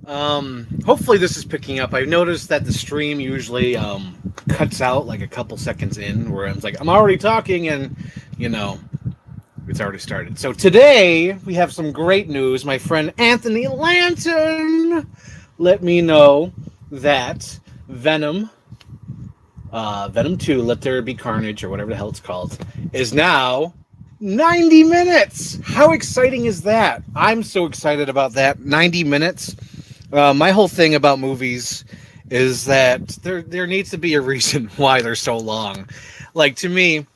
Hopefully this is picking up. I've noticed that the stream usually cuts out like a couple seconds in, where I'm like, I'm already talking, and you know, it's already started. So today we have some great news. My friend Anthony Lanton let me know that Venom, Venom 2, Let There Be Carnage, or whatever the hell it's called, is now 90 minutes. How exciting is that? I'm so excited about that. 90 minutes. My whole thing about movies is that there needs to be a reason why they're so long. Like, to me,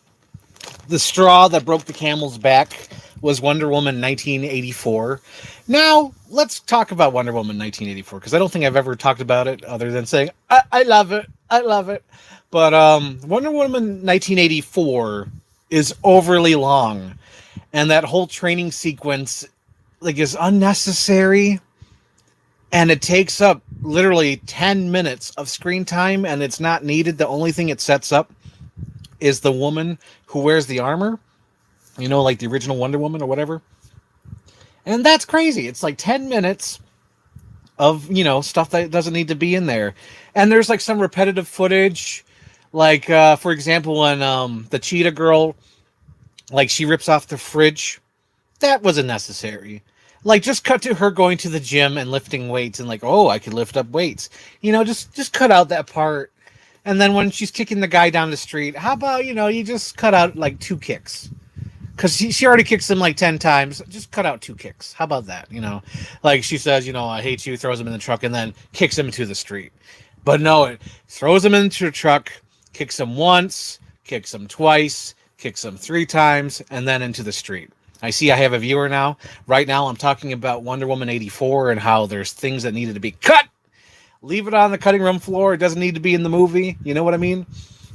the straw that broke the camel's back was Wonder Woman 1984. Now, let's talk about Wonder Woman 1984, because I don't think I've ever talked about it other than saying, I love it. I love it. But Wonder Woman 1984 is overly long. And that whole training sequence like is unnecessary, and it takes up literally 10 minutes of screen time, and it's not needed. The only thing it sets up is the woman who wears the armor, like the original Wonder Woman or whatever. And that's crazy. It's like 10 minutes of, stuff that doesn't need to be in there. And there's like some repetitive footage. Like, for example, when the Cheetah Girl, like, she rips off the fridge. That wasn't necessary. Like, just cut to her going to the gym and lifting weights and like, oh, I could lift up weights. Just cut out that part. And then when she's kicking the guy down the street, how about, you just cut out like 2 kicks? Because she already kicks him like 10 times. Just cut out 2 kicks. How about that? Like she says, I hate you, throws him in the truck, and then kicks him into the street. But no, it throws him into the truck, kicks him once, kicks him twice, kicks him 3 times, and then into the street. I see I have a viewer now. Right now I'm talking about Wonder Woman 84 and how there's things that needed to be cut. Leave it on the cutting room floor. It doesn't need to be in the movie. You know what I mean?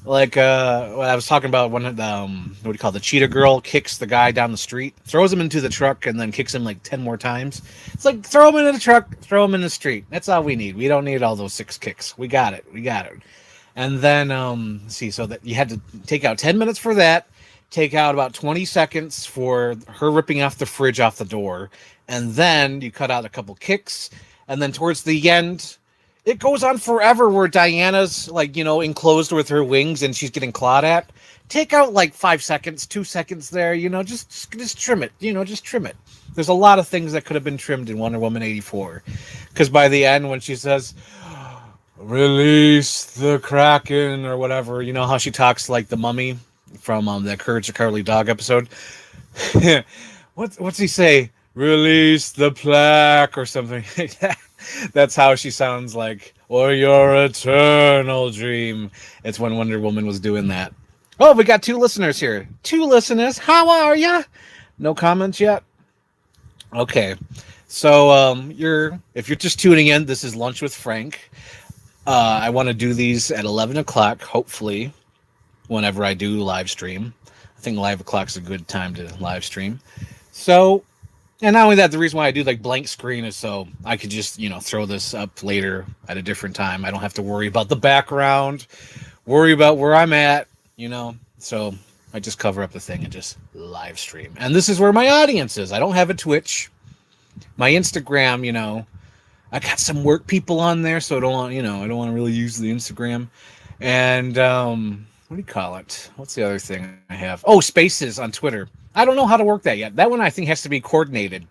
Like, what I was talking about when, what do you call it? The Cheetah Girl kicks the guy down the street, throws him into the truck, and then kicks him like 10 more times. It's like, throw him in the truck, throw him in the street. That's all we need. We don't need all those 6 kicks. We got it. And then, so that you had to take out 10 minutes for that, take out about 20 seconds for her ripping off the fridge off the door, and then you cut out a couple kicks, and then towards the end, it goes on forever where Diana's like, enclosed with her wings and she's getting clawed at. Take out like 5 seconds, 2 seconds there, just trim it, just trim it. There's a lot of things that could have been trimmed in Wonder Woman 84. Because by the end, when she says, release the Kraken or whatever, you know how she talks like the mummy from the Courage the Cowardly Dog episode? What's he say? Release the plaque or something like that. That's how she sounds like, or your eternal dream. It's when Wonder Woman was doing that. Oh, we got 2 listeners here. 2 listeners. How are ya? No comments yet? Okay. So, if you're just tuning in, this is Lunch with Frank. I want to do these at 11 o'clock, hopefully, whenever I do live stream. I think 11 o'clock is a good time to live stream. So, and not only that, the reason why I do like blank screen is so I could just, throw this up later at a different time. I don't have to worry about the background, worry about where I'm at, So I just cover up the thing and just live stream. And this is where my audience is. I don't have a Twitch. My Instagram, I got some work people on there, so I don't want to really use the Instagram. And what do you call it? What's the other thing I have? Oh, Spaces on Twitter. I don't know how to work that yet. That one I think has to be coordinated.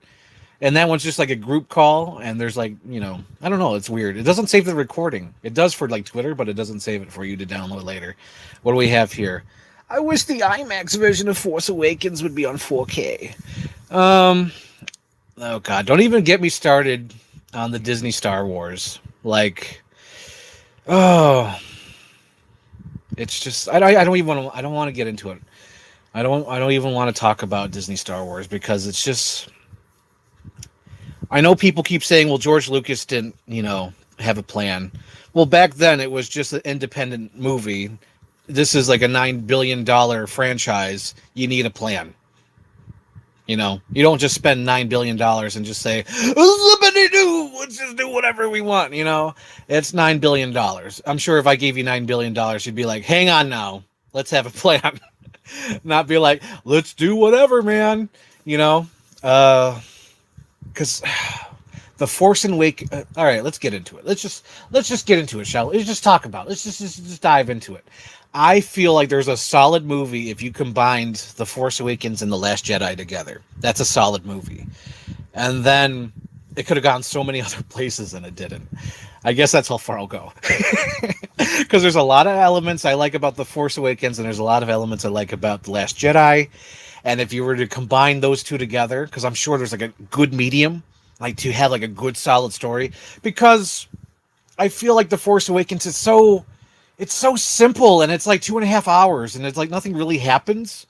And that one's just like a group call, and there's like, I don't know, it's weird. It doesn't save the recording. It does for like Twitter, but it doesn't save it for you to download later. What do we have here? I wish the IMAX version of Force Awakens would be on 4K. Oh god, don't even get me started on the Disney Star Wars. Like, oh, it's just I don't want to get into it. I don't even want to talk about Disney Star Wars because it's just, I know people keep saying, well, George Lucas didn't, have a plan. Well, back then it was just an independent movie. This is like a $9 billion franchise. You need a plan. You don't just spend $9 billion and just say, let's just do whatever we want. It's $9 billion. I'm sure if I gave you $9 billion, you'd be like, hang on now. Let's have a plan. Not be like, let's do whatever, man. Because The Force and Wake. All right, let's get into it. Let's just get into it, shall we? Let's just talk about it. Let's just dive into it. I feel like there's a solid movie if you combined The Force Awakens and The Last Jedi together. That's a solid movie. And then it could have gone so many other places and it didn't. I guess that's how far I'll go. Because there's a lot of elements I like about The Force Awakens and there's a lot of elements I like about The Last Jedi. And if you were to combine those two together, because I'm sure there's like a good medium, like to have like a good solid story, because I feel like The Force Awakens is it's so simple and it's like 2.5 hours and it's like nothing really happens.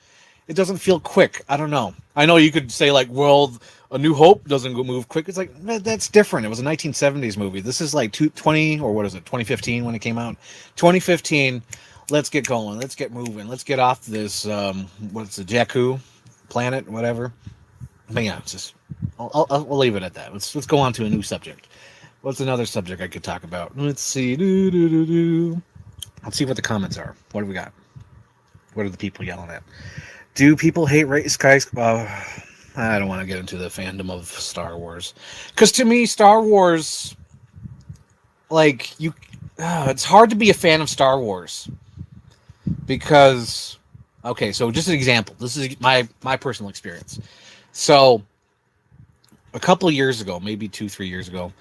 It doesn't feel quick. I don't know. I know you could say like, well, A New Hope doesn't go move quick. It's like, that's different. It was a 1970s movie. This is like 20 or what is it? 2015 when it came out. 2015. Let's get going. Let's get moving. Let's get off this, what's the Jakku planet, whatever. But yeah, it's just, we'll leave it at that. Let's go on to a new subject. What's another subject I could talk about? Let's see. Let's see what the comments are. What do we got? What are the people yelling at? Do people hate race guys? I don't want to get into the fandom of Star Wars. Because to me, Star Wars, like, it's hard to be a fan of Star Wars. Because, okay, so just an example. This is my personal experience. So, a couple of years ago, maybe 2-3 years ago,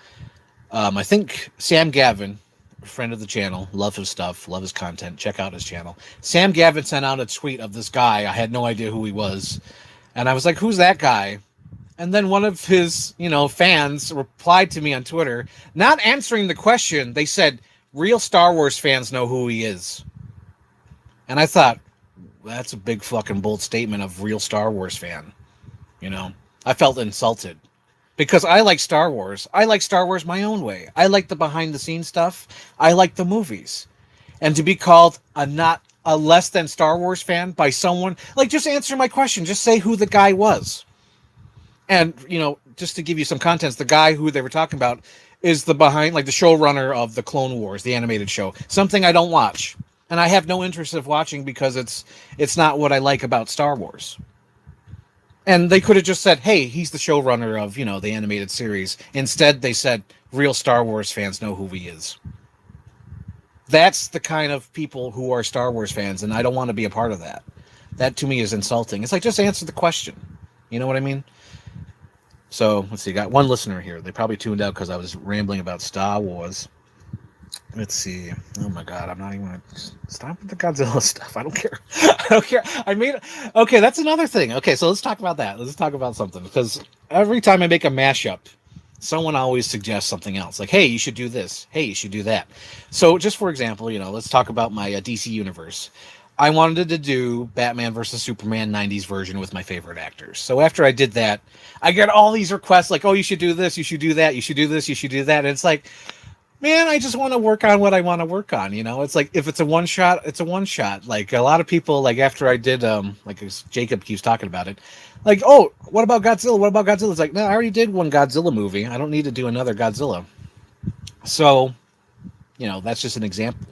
I think Sam Gavin, a friend of the channel, love his stuff, love his content, check out his channel. Sam Gavin sent out a tweet of this guy. I had no idea who he was. And I was like, who's that guy? And then one of his, fans replied to me on Twitter, not answering the question. They said, real Star Wars fans know who he is. And I thought, that's a big fucking bold statement of real Star Wars fan. I felt insulted because I like Star Wars. I like Star Wars my own way. I like the behind the scenes stuff. I like the movies. And to be called a less than Star Wars fan by someone, like, just answer my question. Just say who the guy was. And, just to give you some context, the guy who they were talking about is the showrunner of the Clone Wars, the animated show. Something I don't watch. And I have no interest of watching because it's not what I like about Star Wars. And they could have just said, hey, he's the showrunner of, the animated series. Instead, they said, real Star Wars fans know who he is. That's the kind of people who are Star Wars fans, and I don't want to be a part of that. That, to me, is insulting. It's like, just answer the question. You know what I mean? So, let's see. Got one listener here. They probably tuned out because I was rambling about Star Wars. Let's see. Oh my God, I'm not even gonna stop with the Godzilla stuff. I don't care. I don't care. Okay, that's another thing. Okay, so let's talk about that. Let's talk about something, because every time I make a mashup, someone always suggests something else. Like, hey, you should do this. Hey, you should do that. So just for example, let's talk about my DC universe. I wanted to do Batman versus Superman 90s version with my favorite actors. So after I did that, I get all these requests like, oh, you should do this, you should do that, you should do this, you should do that. And it's like, man, I just want to work on what I want to work on. It's like, if it's a one shot, it's a one shot. Like, a lot of people, like, after I did, like Jacob keeps talking about it, like, oh, what about Godzilla? What about Godzilla? It's like, no, I already did one Godzilla movie. I don't need to do another Godzilla. So, that's just an example.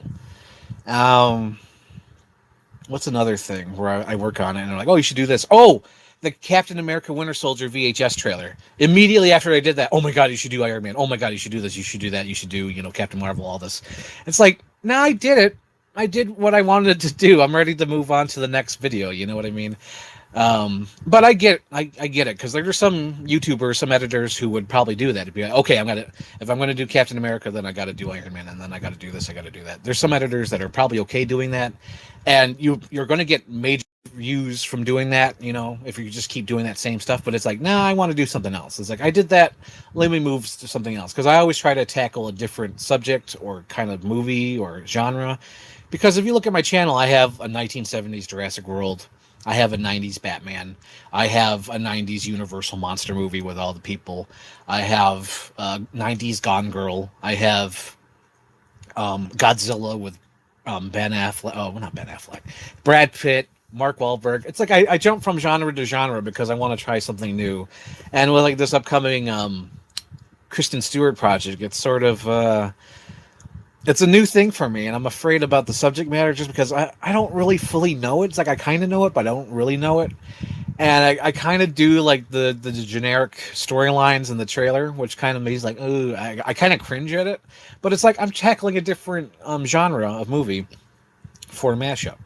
What's another thing where I work on it and they're like, oh, you should do this. Oh, the Captain America Winter Soldier VHS trailer. Immediately after I did that, oh my God, you should do Iron Man. Oh my God, you should do this. You should do that. You should do, Captain Marvel, all this. It's like, no, I did it. I did what I wanted to do. I'm ready to move on to the next video. You know what I mean? But I get it, because there's some YouTubers, some editors who would probably do that. It'd be like, okay, if I'm gonna do Captain America, then I got to do Iron Man, and then I got to do this, I got to do that. There's some editors that are probably okay doing that, and you're going to get major views from doing that, if you just keep doing that same stuff. But it's like, nah, I want to do something else. It's like, I did that, let me move to something else, because I always try to tackle a different subject or kind of movie or genre. Because if you look at my channel, I have a 1970s Jurassic World. I have a 90s Batman. I have a 90s Universal monster movie with all the people. I have 90s Gone Girl. I have Godzilla with Ben Affleck. Oh, not Ben Affleck. Brad Pitt, Mark Wahlberg. It's like I jump from genre to genre because I want to try something new. And with like this upcoming Kristen Stewart project, it's sort of... it's a new thing for me, and I'm afraid about the subject matter just because I don't really fully know it. It's like I kind of know it, but I don't really know it. And I kind of do like the generic storylines in the trailer, which kind of makes like, oh, I kind of cringe at it. But it's like I'm tackling a different genre of movie for a mashup.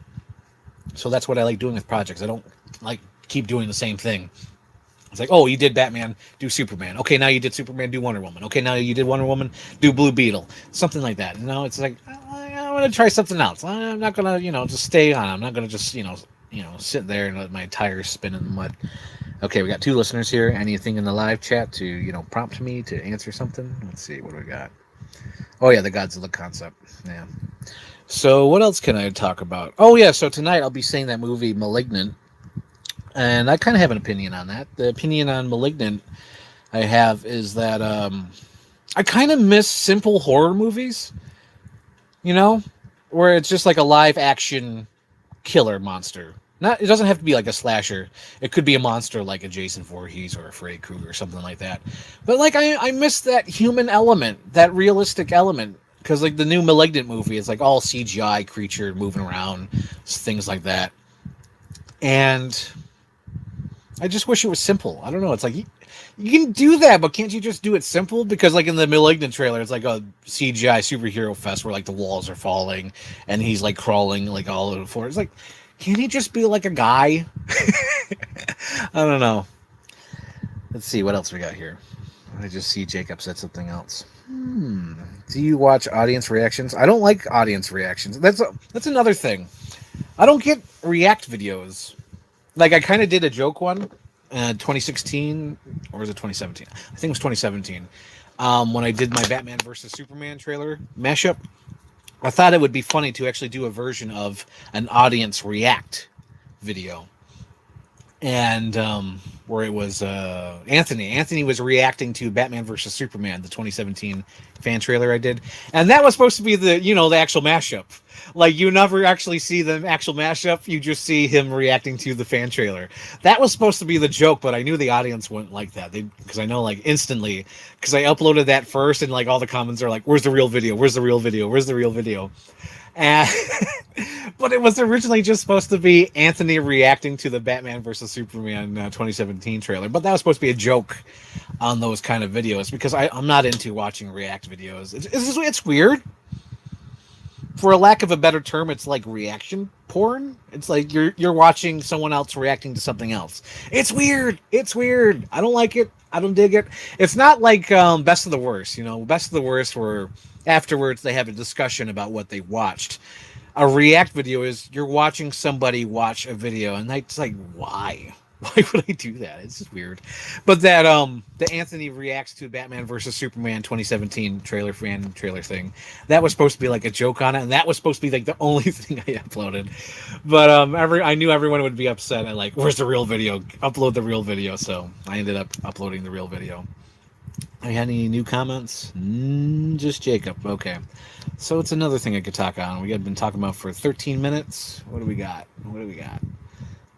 So that's what I like doing with projects. I don't like keep doing the same thing. It's like, oh, you did Batman, do Superman. Okay, now you did Superman, do Wonder Woman. Okay, now you did Wonder Woman, do Blue Beetle. Something like that. You know, it's like I want to try something else. I'm not gonna, just stay on. I'm not gonna just, sit there and let my tires spin in the mud. Okay, we got 2 listeners here. Anything in the live chat to, prompt me to answer something? Let's see, what do we got? Oh yeah, the Godzilla concept. Yeah. So what else can I talk about? Oh yeah, so tonight I'll be seeing that movie Malignant. And I kind of have an opinion on that. The opinion on Malignant I have is that I kind of miss simple horror movies, where it's just like a live action killer monster. It doesn't have to be like a slasher. It could be a monster like a Jason Voorhees or a Freddy Krueger or something like that. But like I miss that human element, that realistic element. Because like the new Malignant movie is like all CGI creature moving around, things like that. And I just wish it was simple. I don't know. It's like you can do that, but can't you just do it simple? Because like in the Malignant trailer, it's like a CGI superhero fest where like the walls are falling and he's like crawling like all over the floor. It's like, can't he just be like a guy? I don't know. Let's see what else we got here. I just see Jacob said something else. Do you watch audience reactions? I don't like audience reactions. That's another thing. I don't get react videos. Like, I kind of did a joke one, 2016, or was it 2017? I think it was 2017, when I did my Batman versus Superman trailer mashup. I thought it would be funny to actually do a version of an audience react video. And where it was Anthony. Anthony was reacting to Batman versus Superman, the 2017 fan trailer I did. And that was supposed to be the actual mashup. Like, you never actually see the actual mashup. You just see him reacting to the fan trailer. That was supposed to be the joke, but I knew the audience wouldn't like that. Because I know, like, instantly, because I uploaded that first, and, like, all the comments are like, where's the real video? Where's the real video? Where's the real video? And but it was originally just supposed to be Anthony reacting to the Batman versus Superman 2017 trailer. But that was supposed to be a joke on those kind of videos, because I'm not into watching react videos. It's weird. For a lack of a better term, it's like reaction porn. It's like you're watching someone else reacting to something else. It's weird. It's weird. I don't like it. I don't dig it. It's not like Best of the Worst. Best of the Worst, where afterwards they have a discussion about what they watched. A react video is you're watching somebody watch a video, and it's like, why? Why would I do that? It's just weird. But that the Anthony reacts to Batman versus Superman 2017 trailer thing, that was supposed to be like a joke on it, and that was supposed to be like the only thing I uploaded. But I knew everyone would be upset and like, where's the real video? Upload the real video. So I ended up uploading the real video. Have you had any new comments? Just Jacob. Okay. So it's another thing I could talk on. We had been talking about for 13 minutes. What do we got?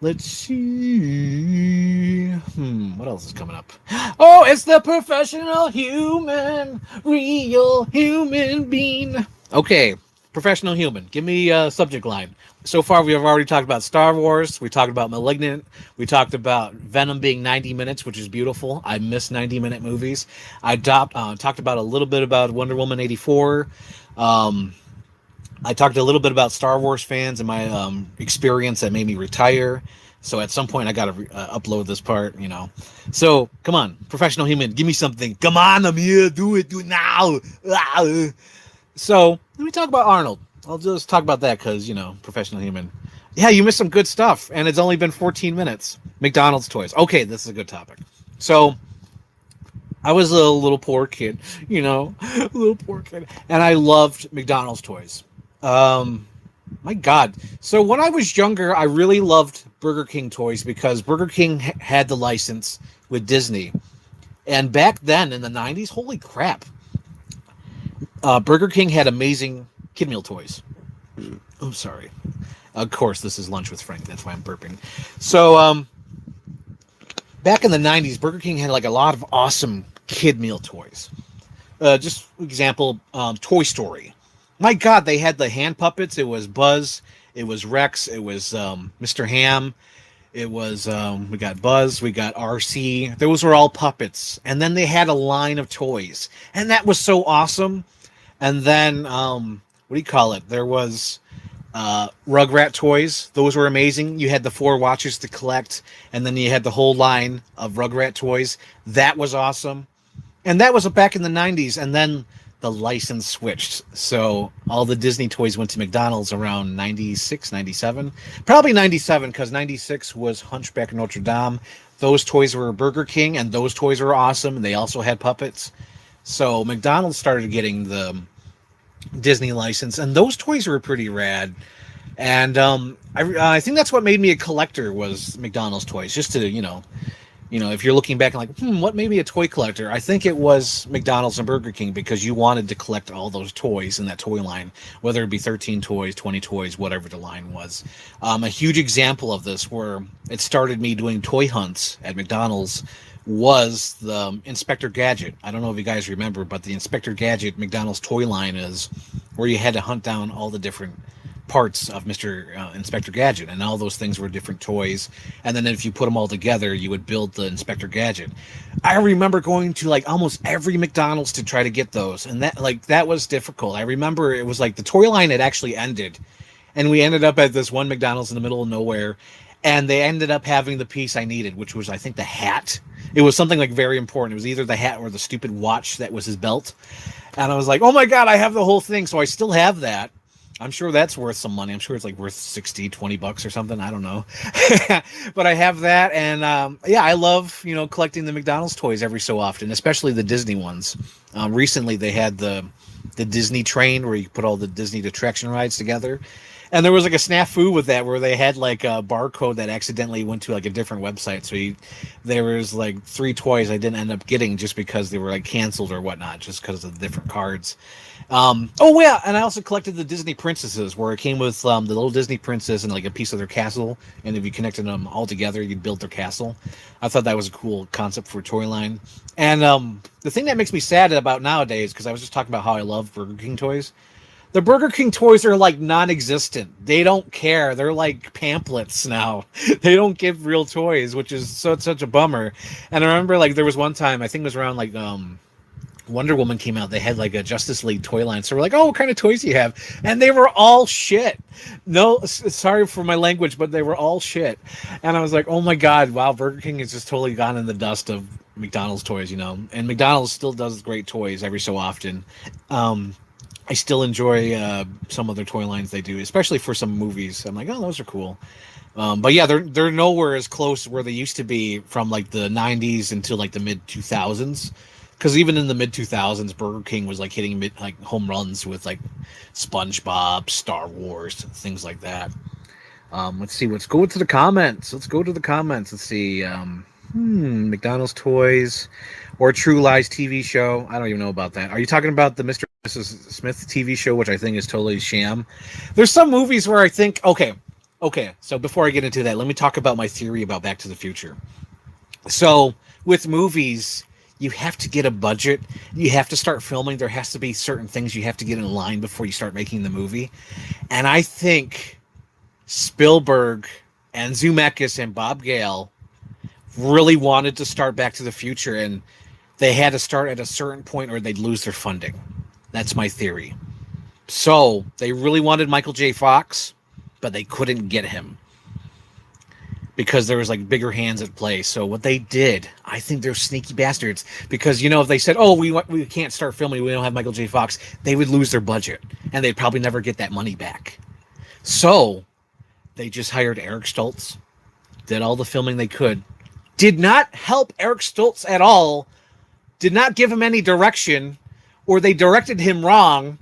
Let's see. What else is coming up? Oh, it's the professional human, real human being. Okay, professional human. Give me a subject line. So far, we have already talked about Star Wars. We talked about Malignant. We talked about Venom being 90 minutes, which is beautiful. I miss 90-minute movies. I talked about a little bit about Wonder Woman 84. I talked a little bit about Star Wars fans and my experience that made me retire. So at some point, I got to upload this part, So come on, professional human, give me something. Come on, I'm here. Do it now. So let me talk about Arnold. I'll just talk about that because, professional human. Yeah, you missed some good stuff, and it's only been 14 minutes. McDonald's toys. Okay, this is a good topic. So I was a little poor kid, and I loved McDonald's toys. My God. So when I was younger, I really loved Burger King toys because Burger King had the license with Disney. And back then in the 90s, holy crap, Burger King had amazing kid meal toys. I'm sorry. Of course, this is Lunch with Frank. That's why I'm burping. So back in the 90s, Burger King had like a lot of awesome kid meal toys. Just example, Toy Story. My God, they had the hand puppets. It was Buzz. It was Rex. It was Mr. Ham. It was we got Buzz, we got RC. Those were all puppets, and then they had a line of toys, and that was so awesome. And then what do you call it? There was Rugrat toys. Those were amazing. You had the 4 watches to collect, and then you had the whole line of Rugrat toys. That was awesome. And that was back in the 90s. And then the license switched. So all the Disney toys went to McDonald's around 96, 97. Probably 97, because 96 was Hunchback of Notre Dame. Those toys were Burger King, and those toys were awesome. And they also had puppets. So McDonald's started getting the Disney license, and those toys were pretty rad. And I think that's what made me a collector, was McDonald's toys. Just to if you're looking back and like, what made me a toy collector? I think it was McDonald's and Burger King, because you wanted to collect all those toys in that toy line, whether it be 13 toys, 20 toys, whatever the line was. A huge example of this, where it started me doing toy hunts at McDonald's, was the Inspector Gadget. I don't know if you guys remember, but the Inspector Gadget McDonald's toy line is where you had to hunt down all the different parts of Mr. Inspector Gadget, and all those things were different toys. And then if you put them all together, you would build the Inspector Gadget. I remember going to like almost every McDonald's to try to get those, and that was difficult. I remember it was like the toy line had actually ended, and we ended up at this one McDonald's in the middle of nowhere, and they ended up having the piece I needed, which was, I think, the hat. It was something like very important. It was either the hat or the stupid watch that was his belt. And I was like, oh my God, I have the whole thing. So I still have that. I'm sure that's worth some money. I'm sure it's like worth 60, 20 bucks or something. I don't know. But I have that. And I love, collecting the McDonald's toys every so often, especially the Disney ones. Recently, they had the Disney train, where you put all the Disney attraction rides together. And there was like a snafu with that, where they had like a barcode that accidentally went to like a different website. So there was like 3 toys I didn't end up getting, just because they were like canceled or whatnot, just because of the different cards. And I also collected the Disney princesses, where it came with the little Disney princess and like a piece of their castle. And if you connected them all together, you'd build their castle. I thought that was a cool concept for a toy line. And the thing that makes me sad about nowadays, because I was just talking about how I love Burger King toys, the Burger King toys are like non-existent. They don't care. They're like pamphlets now. They don't give real toys, which is such a bummer. And I remember like there was one time, I think it was around like Wonder Woman came out. They had like a Justice League toy line. So we're like, oh, what kind of toys do you have? And they were all shit. No, sorry for my language, but they were all shit. And I was like, oh my God, wow, Burger King has just totally gone in the dust of McDonald's toys, And McDonald's still does great toys every so often. I still enjoy some of their toy lines they do, especially for some movies. I'm like, oh, those are cool. But yeah, they're nowhere as close where they used to be from like the 90s until like the mid 2000s. Because even in the mid 2000s, Burger King was like hitting home runs with like SpongeBob, Star Wars, things like that. Let's see. Let's go to the comments. Let's see. McDonald's toys or True Lies TV show. I don't even know about that. Are you talking about the Mr. and Mrs. Smith TV show, which I think is totally sham? There's some movies where I think, okay. So before I get into that, let me talk about my theory about Back to the Future. So with movies, you have to get a budget. You have to start filming. There has to be certain things you have to get in line before you start making the movie. And I think Spielberg and Zemeckis and Bob Gale really wanted to start Back to the Future, and they had to start at a certain point or they'd lose their funding. That's my theory. So they really wanted Michael J. Fox, but they couldn't get him because there was like bigger hands at play. So what they did, I think they're sneaky bastards, because if they said, oh, we can't start filming, we don't have Michael J. Fox, they would lose their budget and they'd probably never get that money back. So they just hired Eric Stoltz, did all the filming they could, did not help Eric Stoltz at all, did not give him any direction, or they directed him wrong.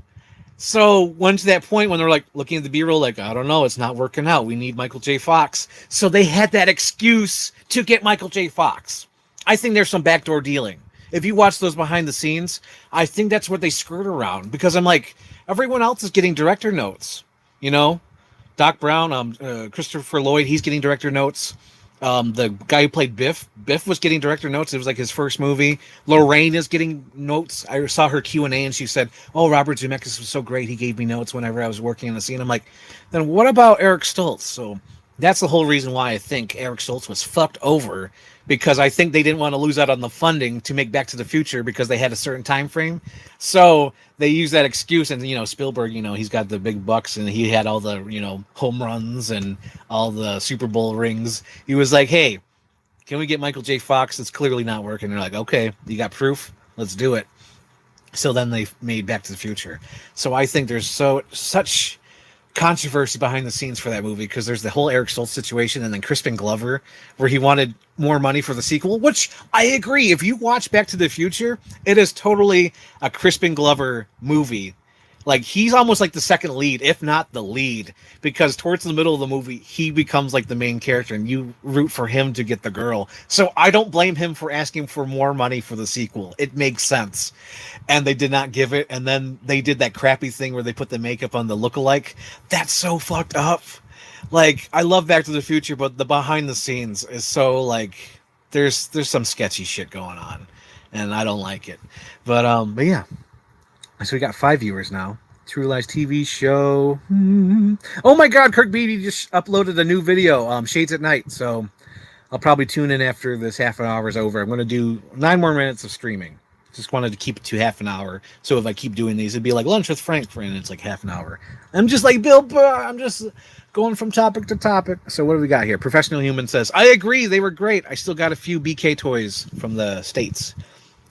So went to that point when they're like looking at the B-roll, like, I don't know, it's not working out. We need Michael J. Fox. So they had that excuse to get Michael J. Fox. I think there's some backdoor dealing. If you watch those behind the scenes, I think that's what they skirt around, because I'm like, everyone else is getting director notes. Doc Brown, Christopher Lloyd, he's getting director notes. The guy who played Biff was getting director notes. It was like his first movie. Lorraine is getting notes. I saw her Q&A and she said, oh, Robert Zemeckis was so great. He gave me notes whenever I was working on the scene. I'm like, then what about Eric Stoltz? So That's the whole reason why I think Eric Stoltz was fucked over, because I think they didn't want to lose out on the funding to make Back to the Future because they had a certain time frame. So they used that excuse, and Spielberg, he's got the big bucks and he had all the home runs and all the Super Bowl rings. He was like, "Hey, can we get Michael J. Fox? It's clearly not working." They're like, "Okay, you got proof? Let's do it." So then they made Back to the Future. So I think there's such controversy behind the scenes for that movie, because there's the whole Eric Stoltz situation, and then Crispin Glover, where he wanted more money for the sequel, which I agree. If you watch Back to the Future, it is totally a Crispin Glover movie. Like, he's almost like the second lead, if not the lead, because towards the middle of the movie, he becomes like the main character, and you root for him to get the girl. So I don't blame him for asking for more money for the sequel. It makes sense. And they did not give it, and then they did that crappy thing where they put the makeup on the lookalike. That's so fucked up. Like, I love Back to the Future, but the behind the scenes is so, like, there's some sketchy shit going on, and I don't like it. But yeah. So we got 5 viewers now. True Lies TV show. Oh my God, Kirk Beatty just uploaded a new video, Shades at Night. So I'll probably tune in after this half an hour is over. I'm going to do 9 more minutes of streaming. Just wanted to keep it to half an hour. So if I keep doing these, it'd be like Lunch with Frank, and it's like half an hour. I'm just like Bill Burr. I'm just going from topic to topic. So what do we got here? Professional Human says, I agree. They were great. I still got a few BK toys from the States.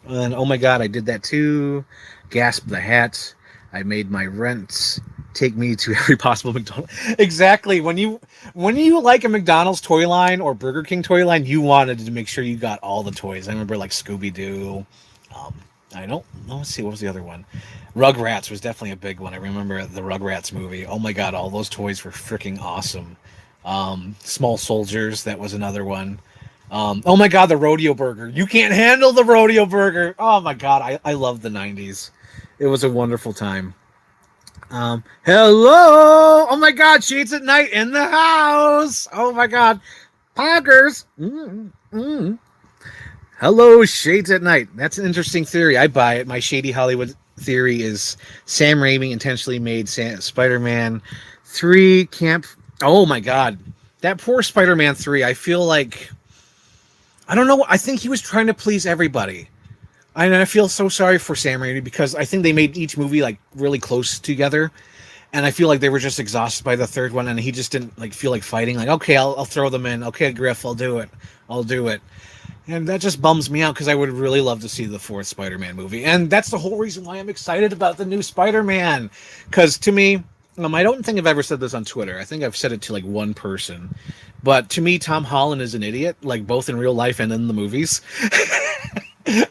And oh my God, I did that too. Gasp the hat. I made my rents take me to every possible McDonald's. Exactly. When you like a McDonald's toy line or Burger King toy line, you wanted to make sure you got all the toys. I remember like Scooby-Doo. I don't know. Let's see. What was the other one? Rugrats was definitely a big one. I remember the Rugrats movie. Oh my God. All those toys were freaking awesome. Small Soldiers. That was another one. Oh my God. The Rodeo Burger. You can't handle the Rodeo Burger. Oh my God. I love the 90s. It was a wonderful time. Hello. Oh my God. Shades at Night in the house. Oh my God. Poggers. Hello, Shades at Night. That's an interesting theory. I buy it. My shady Hollywood theory is Sam Raimi intentionally made Spider-Man 3 camp. Oh my God. That poor Spider-Man 3. I feel like, I don't know. I think he was trying to please everybody. And I feel so sorry for Sam Raimi, because I think they made each movie like really close together. And I feel like they were just exhausted by the third one, and he just didn't like feel like fighting. Like, okay, I'll throw them in. Okay, Griff, I'll do it. And that just bums me out, because I would really love to see the fourth Spider-Man movie. And that's the whole reason why I'm excited about the new Spider-Man. Because to me, I don't think I've ever said this on Twitter. I think I've said it to like one person. But to me, Tom Holland is an idiot, like both in real life and in the movies.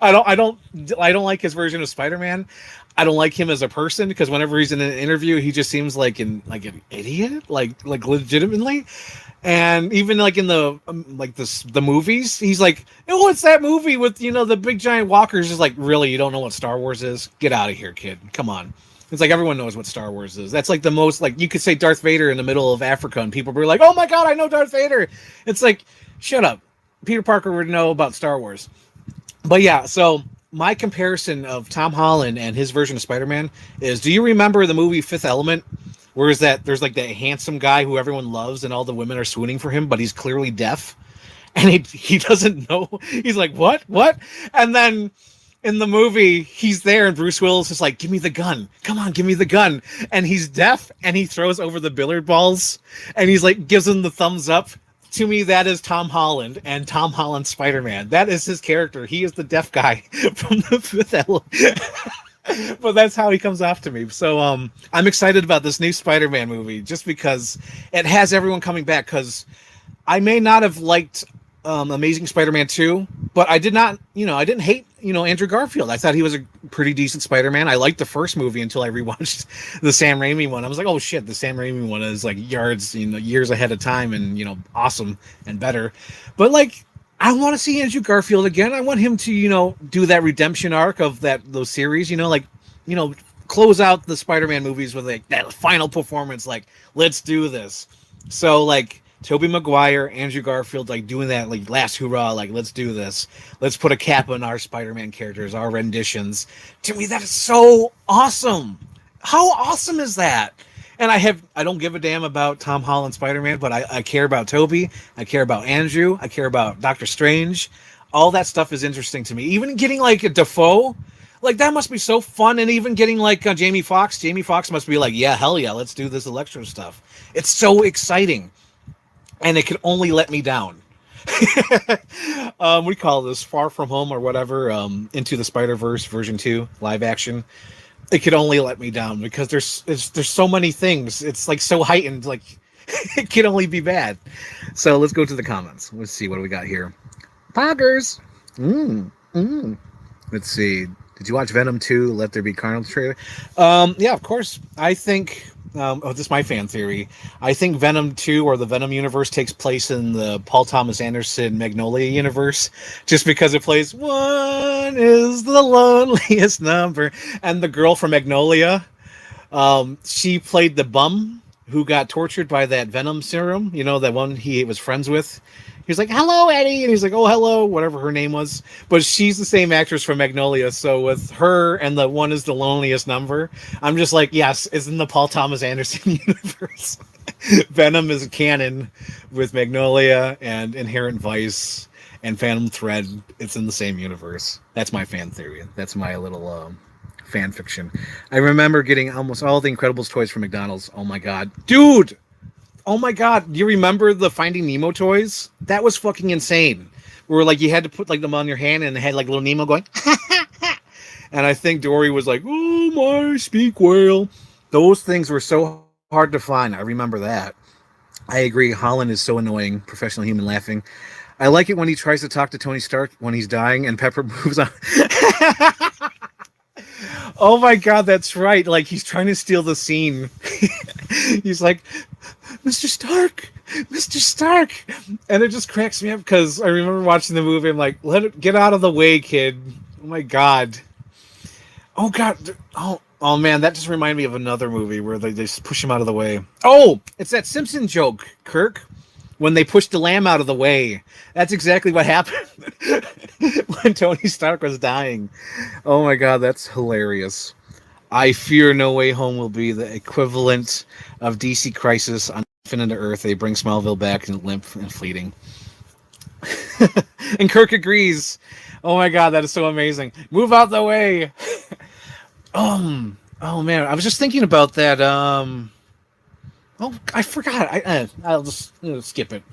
I don't like his version of Spider-Man. I don't like him as a person, because whenever he's in an interview, he just seems like an idiot, like legitimately. And even like in the the movies, he's like, "Oh, it's that movie with the big giant walkers." Just like, really, you don't know what Star Wars is? Get out of here, kid! Come on. It's like everyone knows what Star Wars is. That's like the most, like, you could say Darth Vader in the middle of Africa, and people be like, "Oh my God, I know Darth Vader." It's like, shut up. Peter Parker would know about Star Wars. But yeah, so my comparison of Tom Holland and his version of Spider-Man is, do you remember the movie Fifth Element? Where is that there's like that handsome guy who everyone loves and all the women are swooning for him, but he's clearly deaf. And he doesn't know. He's like, what? And then in the movie, he's there and Bruce Willis is like, give me the gun. Come on, give me the gun. And he's deaf and he throws over the billiard balls and he's like, gives him the thumbs up. To me, that is Tom Holland and Tom Holland Spider-Man. That is his character. He is the deaf guy from the Fifth Element. But that's how he comes off to me. So I'm excited about this new Spider-Man movie just because it has everyone coming back. Because I may not have liked Amazing Spider-Man 2, but I did not, I didn't hate, Andrew Garfield. I thought he was a pretty decent Spider-Man. I liked the first movie until I rewatched the Sam Raimi one. I was like, oh shit, the Sam Raimi one is like years ahead of time and, awesome and better. But like, I want to see Andrew Garfield again. I want him to, do that redemption arc of those series, close out the Spider-Man movies with like that final performance, like, let's do this. So like, Tobey Maguire, Andrew Garfield, like doing that, like last hurrah, like let's do this. Let's put a cap on our Spider-Man characters, our renditions. To me, that is so awesome. How awesome is that? And I don't give a damn about Tom Holland Spider-Man, but I care about Toby. I care about Andrew. I care about Doctor Strange. All that stuff is interesting to me. Even getting like a Defoe, like that must be so fun. And even getting like Jamie Foxx. Jamie Foxx must be like, yeah, hell yeah, let's do this Electro stuff. It's so exciting, and it could only let me down. We call this Far From Home or whatever. Into the Spider-Verse version 2 live action. It could only let me down because there's so many things. It's like so heightened. Like it can only be bad. So let's go to the comments. Let's see what do we got here. Poggers. Let's see. Did you watch Venom 2? Let There Be Carnage trailer? Yeah, of course. I think. This is my fan theory. I think Venom 2 or the Venom universe takes place in the Paul Thomas Anderson Magnolia universe, just because it plays "One is the loneliest number," and the girl from Magnolia, she played the bum who got tortured by that Venom serum. You know, that one he was friends with. He was like, "Hello, Eddie," and he's like, "Oh, hello," whatever her name was. But she's the same actress from Magnolia, so with her and the One is the Loneliest Number, I'm just like, yes, it's in the Paul Thomas Anderson universe. Venom is canon with Magnolia and Inherent Vice and Phantom Thread. It's in the same universe. That's my fan theory. That's my little fan fiction. I remember getting almost all the Incredibles toys from McDonald's. Oh my god, dude! Oh my god, do you remember the Finding Nemo toys? That was fucking insane. Where like you had to put like them on your hand and they had like little Nemo going. And I think Dory was like, "Oh my speak whale." Those things were so hard to find. I remember that. I agree. Holland is so annoying. Professional human laughing. I like it when he tries to talk to Tony Stark when he's dying and Pepper moves on. Oh my god, that's right. Like he's trying to steal the scene. He's like, "Mr. Stark, Mr. Stark," and it just cracks me up because I remember watching the movie. I'm like, "Let it get out of the way, kid." Oh my god. Oh god. Oh man, that just reminded me of another movie where they just push him out of the way. Oh, it's that Simpson joke, Kirk. When they pushed the lamb out of the way. That's exactly what happened when Tony Stark was dying. Oh my god, that's hilarious. I fear No Way Home will be the equivalent of DC Crisis on Infinite Earth. They bring Smallville back and limp and fleeting. And Kirk agrees. Oh my god, that is so amazing. Move out the way. Oh man, I was just thinking about that. Oh, I forgot. I'll just skip it.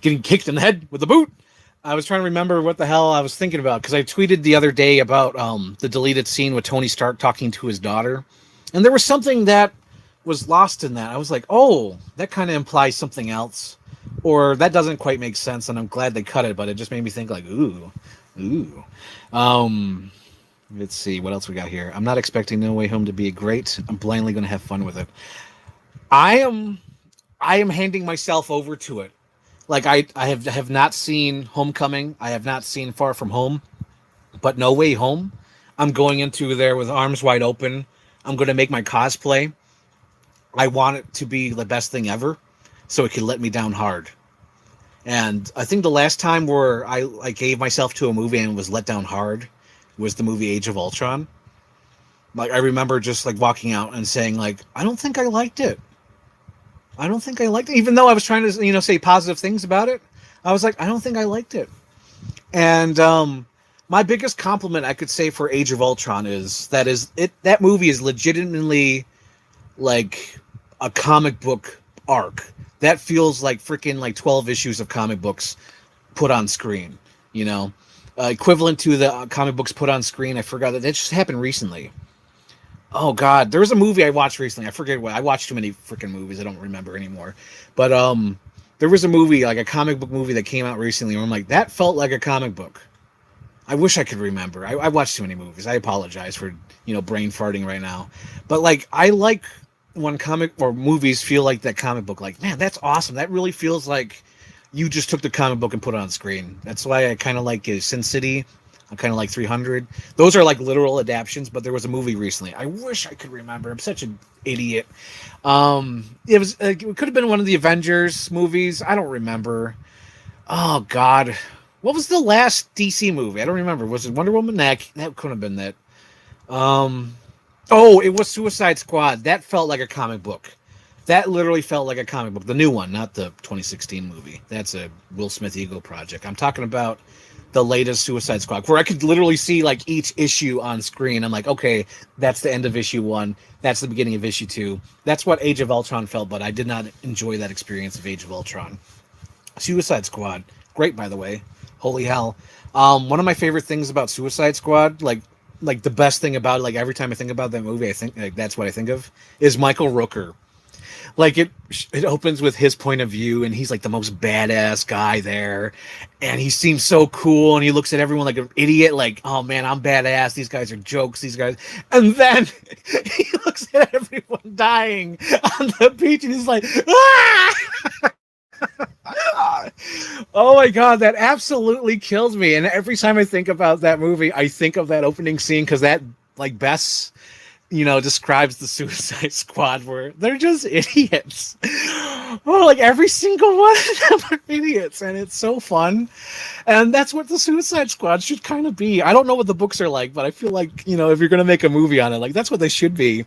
Getting kicked in the head with a boot. I was trying to remember what the hell I was thinking about because I tweeted the other day about the deleted scene with Tony Stark talking to his daughter, and there was something that was lost in that. I was like, oh, that kind of implies something else, or that doesn't quite make sense, and I'm glad they cut it, but it just made me think like, ooh. Let's see what else we got here. I'm not expecting No Way Home to be great. I'm blindly going to have fun with it. I am handing myself over to it. Like I have not seen Homecoming. I have not seen Far From Home, but No Way Home. I'm going into there with arms wide open. I'm going to make my cosplay. I want it to be the best thing ever, so it can let me down hard. And I think the last time where I gave myself to a movie and was let down hard was the movie Age of Ultron. Like I remember just like walking out and saying like, I don't think I liked it. I don't think I liked it. Even though I was trying to, say positive things about it, I was like, I don't think I liked it. And my biggest compliment I could say for Age of Ultron is that movie is legitimately like a comic book arc. That feels like freaking like 12 issues of comic books put on screen, equivalent to the comic books put on screen. I forgot that just happened recently. Oh god, there was a movie I watched recently. I forget what. I watched too many freaking movies. I don't remember anymore. But there was a movie, like a comic book movie that came out recently where I'm like, that felt like a comic book. I wish I could remember. I watched too many movies. I apologize for, brain farting right now. But like I like when comic or movies feel like that comic book. Like, man, that's awesome. That really feels like you just took the comic book and put it on screen. That's why I kind of like Sin City. I kind of like 300. Those are like literal adaptions, but there was a movie recently. I wish I could remember. I'm such an idiot. It could have been one of the Avengers movies. I don't remember. Oh god, what was the last DC movie? I don't remember. Was it Wonder Woman? That couldn't have been that. Oh, it was Suicide Squad. That felt like a comic book. That literally felt like a comic book. The new one, not the 2016 movie. That's a Will Smith ego project. I'm talking about the latest Suicide Squad, where I could literally see like each issue on screen. I'm like, okay, that's the end of issue 1. That's the beginning of issue 2. That's what Age of Ultron felt, but I did not enjoy that experience of Age of Ultron. Suicide Squad, great by the way. Holy hell! One of my favorite things about Suicide Squad, like the best thing about it, like every time I think about that movie, I think like that's what I think of is Michael Rooker. Like it opens with his point of view, and he's like the most badass guy there, and he seems so cool, and he looks at everyone like an idiot, like, oh man, I'm badass, these guys are jokes, these guys. And then he looks at everyone dying on the beach, and he's like, ah! Oh my god, that absolutely kills me. And every time I think about that movie, I think of that opening scene, because that like best, describes the Suicide Squad, where they're just idiots. Oh, like every single one of them are idiots, and it's so fun. And that's what the Suicide Squad should kind of be. I don't know what the books are like, but I feel like, if you're going to make a movie on it, like that's what they should be.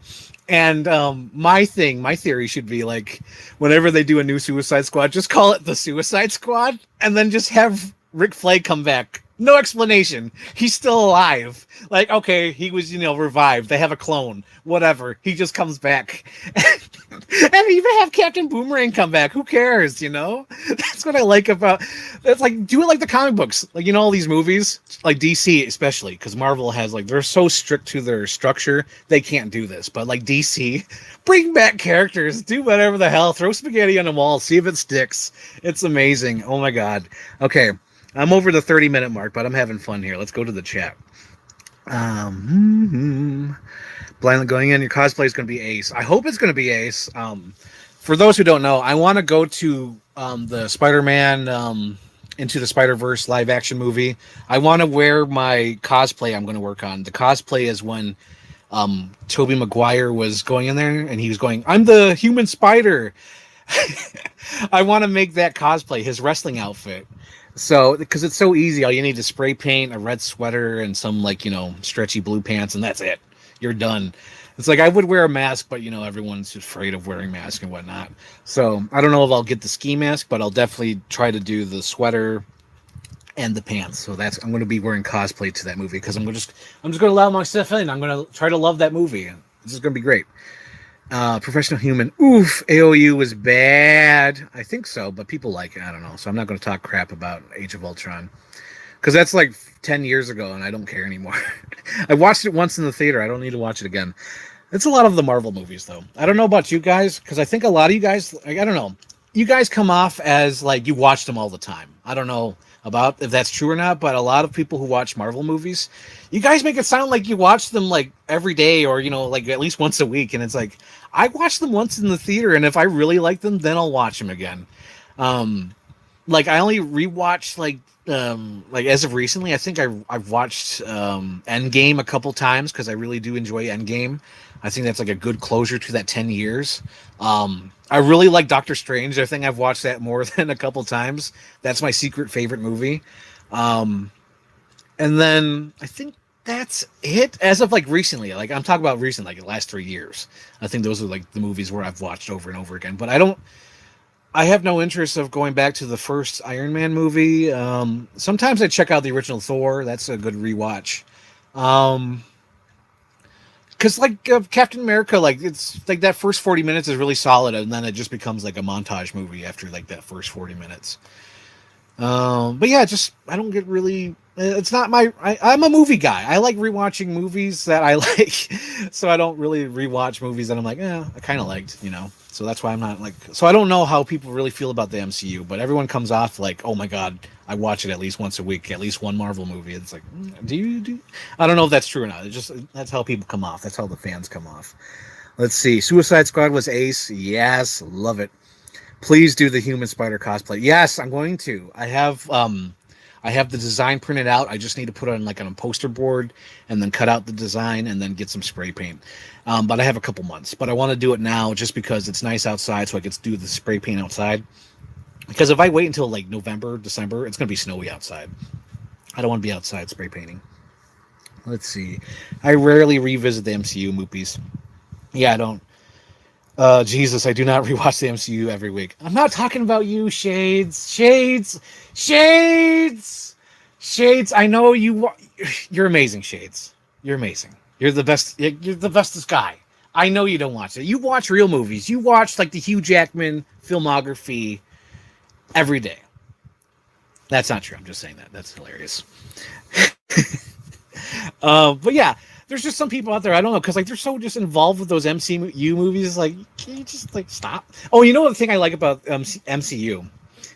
And my theory should be like, whenever they do a new Suicide Squad, just call it the Suicide Squad, and then just have Rick Flag come back. No explanation. He's still alive. Like, okay, he was, revived. They have a clone. Whatever. He just comes back. And even have Captain Boomerang come back. Who cares, That's what I like about... It's like, do it like the comic books. Like, all these movies, like DC especially, because Marvel has, like, they're so strict to their structure, they can't do this. But, like, DC, bring back characters. Do whatever the hell. Throw spaghetti on the wall. See if it sticks. It's amazing. Oh, my God. Okay. I'm over the 30-minute mark, but I'm having fun here. Let's go to the chat. Blindly going in, your cosplay is going to be Ace. I hope it's going to be Ace. For those who don't know, I want to go to the Spider-Man Into the Spider-Verse live-action movie. I want to wear my cosplay I'm going to work on. The cosplay is when Tobey Maguire was going in there, and he was going, I'm the human spider. I want to make that cosplay, his wrestling outfit. So, because it's so easy, all you need is spray paint, a red sweater, and some, stretchy blue pants, and that's it. You're done. It's like, I would wear a mask, but, everyone's afraid of wearing masks and whatnot. So, I don't know if I'll get the ski mask, but I'll definitely try to do the sweater and the pants. So, I'm going to be wearing cosplay to that movie, because I'm just going to allow myself in. I'm going to try to love that movie. This is going to be great. Professional Human. Oof, AOU was bad. I think so, but people like it. I don't know. So I'm not going to talk crap about Age of Ultron, because that's like 10 years ago, and I don't care anymore. I watched it once in the theater. I don't need to watch it again. It's a lot of the Marvel movies, though. I don't know about you guys, because I think a lot of you guys, I don't know. You guys come off as like you watch them all the time. I don't know about if that's true or not, but a lot of people who watch Marvel movies, you guys make it sound like you watch them like every day, or like at least once a week, and it's like, I watched them once in the theater, and if I really like them, then I'll watch them again. Like I only rewatched like as of recently, I think I've watched Endgame a couple times, because I really do enjoy Endgame. I think that's like a good closure to that 10 years. I really like Doctor Strange. I think I've watched that more than a couple times. That's my secret favorite movie. And then I think that's it as of like recently. Like I'm talking about recent, like the last 3 years. I think those are like the movies where I've watched over and over again. But I have no interest of going back to the first Iron Man movie. Sometimes I check out the original Thor. That's a good rewatch. Because like Captain America, like it's like that first 40 minutes is really solid, and then it just becomes like a montage movie after like that first 40 minutes. But yeah, I don't get really. It's not I'm a movie guy. I like rewatching movies that I like, so I don't really rewatch movies that I'm like, I kind of liked, So that's why I'm not like. So I don't know how people really feel about the MCU, but everyone comes off like, oh my god, I watch it at least once a week, at least one Marvel movie. It's like, do you? I don't know if that's true or not. That's how people come off. That's how the fans come off. Let's see. Suicide Squad was Ace. Yes, love it. Please do the Human Spider cosplay. Yes, I'm going to. I have the design printed out. I just need to put it on a poster board and then cut out the design and then get some spray paint. But I have a couple months. But I want to do it now just because it's nice outside, so I get to do the spray paint outside. Because if I wait until like November, December, it's going to be snowy outside. I don't want to be outside spray painting. Let's see. I rarely revisit the MCU movies. Yeah, I don't. Jesus, I do not rewatch the MCU every week. I'm not talking about you, Shades. Shades. Shades. Shades. I know you. You're amazing, Shades. You're amazing. You're the best. You're the bestest guy. I know you don't watch it. You watch real movies. You watch like the Hugh Jackman filmography every day. That's not true. I'm just saying that. That's hilarious. But yeah, there's just some people out there, I don't know, because like they're so just involved with those MCU movies. Like, can you just like stop? Oh, you know the thing I like about MCU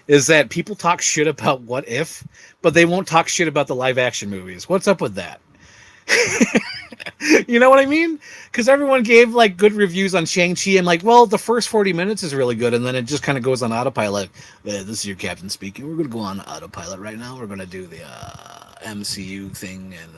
is that people talk shit about What If, but they won't talk shit about the live action movies. What's up with that? You know what I mean? Because everyone gave like good reviews on Shang-Chi. I'm like, well, the first 40 minutes is really good, and then it just kind of goes on autopilot. This is your captain speaking. We're going to go on autopilot right now. We're going to do the MCU thing, and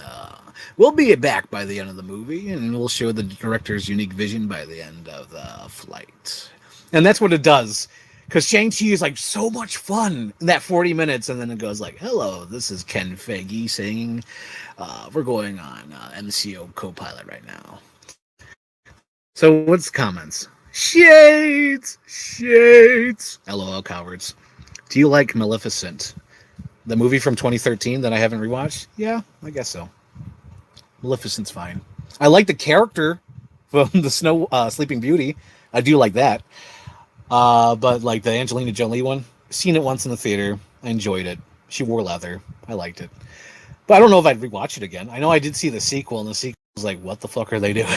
we'll be back by the end of the movie, and we'll show the director's unique vision by the end of the flight. And that's what it does. Because Shang-Chi is like so much fun in that 40 minutes, and then it goes like, hello, this is Ken Feige saying we're going on MCO co-pilot right now. So what's comments? Shades! Shades! LOL, cowards. Do you like Maleficent? The movie from 2013 that I haven't rewatched? Yeah, I guess so. Maleficent's fine. I like the character from the Sleeping Beauty. I do like that. But like the Angelina Jolie one, seen it once in the theater. I enjoyed it. She wore leather. I liked it. But I don't know if I'd rewatch it again. I know I did see the sequel, and the sequel was like, what the fuck are they doing?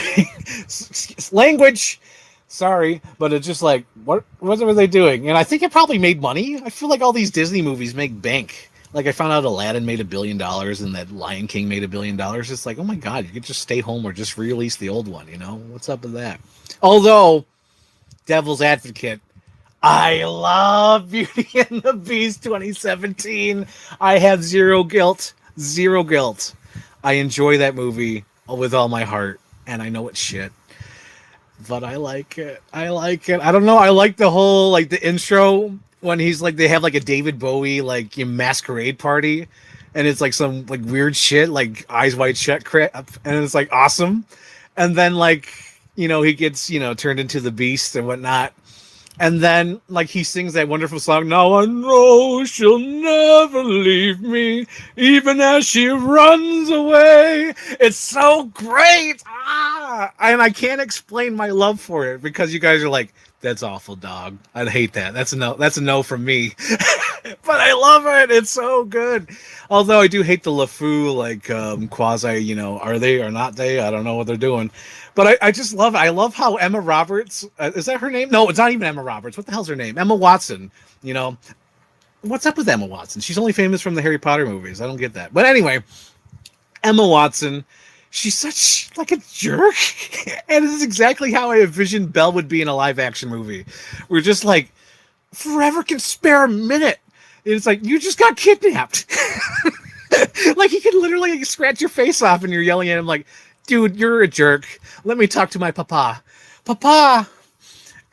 Language! Sorry, but it's just like, what were they doing? And I think it probably made money. I feel like all these Disney movies make bank. Like I found out Aladdin made $1 billion and that Lion King made $1 billion. It's like, oh my God, you could just stay home or just re-release the old one, you know? What's up with that? Although, devil's advocate, I love Beauty and the Beast 2017. I have zero guilt. Zero guilt. I enjoy that movie with all my heart, and I know it's shit. But I like it. I like it. I don't know. I like the whole, like, the intro when he's like, they have like a David Bowie, like, masquerade party, and it's like some, like, weird shit, like Eyes Wide Shut crap, and it's like awesome. And then, like, you know, he gets, you know, turned into the beast and whatnot. And then, like, he sings that wonderful song, now I know she'll never leave me, even as she runs away. It's so great! And I can't explain my love for it, because you guys are like, that's awful, dog. I'd hate that. That's a no from me. But I love it. It's so good. Although I do hate the LeFou, like, quasi, you know, are they or not they? I don't know what they're doing. But I just love it. I love how Emma Roberts, is that her name? No, it's not even Emma Roberts. What the hell's her name? Emma Watson. You know, what's up with Emma Watson? She's only famous from the Harry Potter movies. I don't get that. But anyway, Emma Watson, she's such like a jerk. And this is exactly how I envisioned Belle would be in a live action movie. We're just like, forever can spare a minute. It's like, you just got kidnapped. Like, he could literally scratch your face off and you're yelling at him like, dude, you're a jerk. Let me talk to my papa. Papa!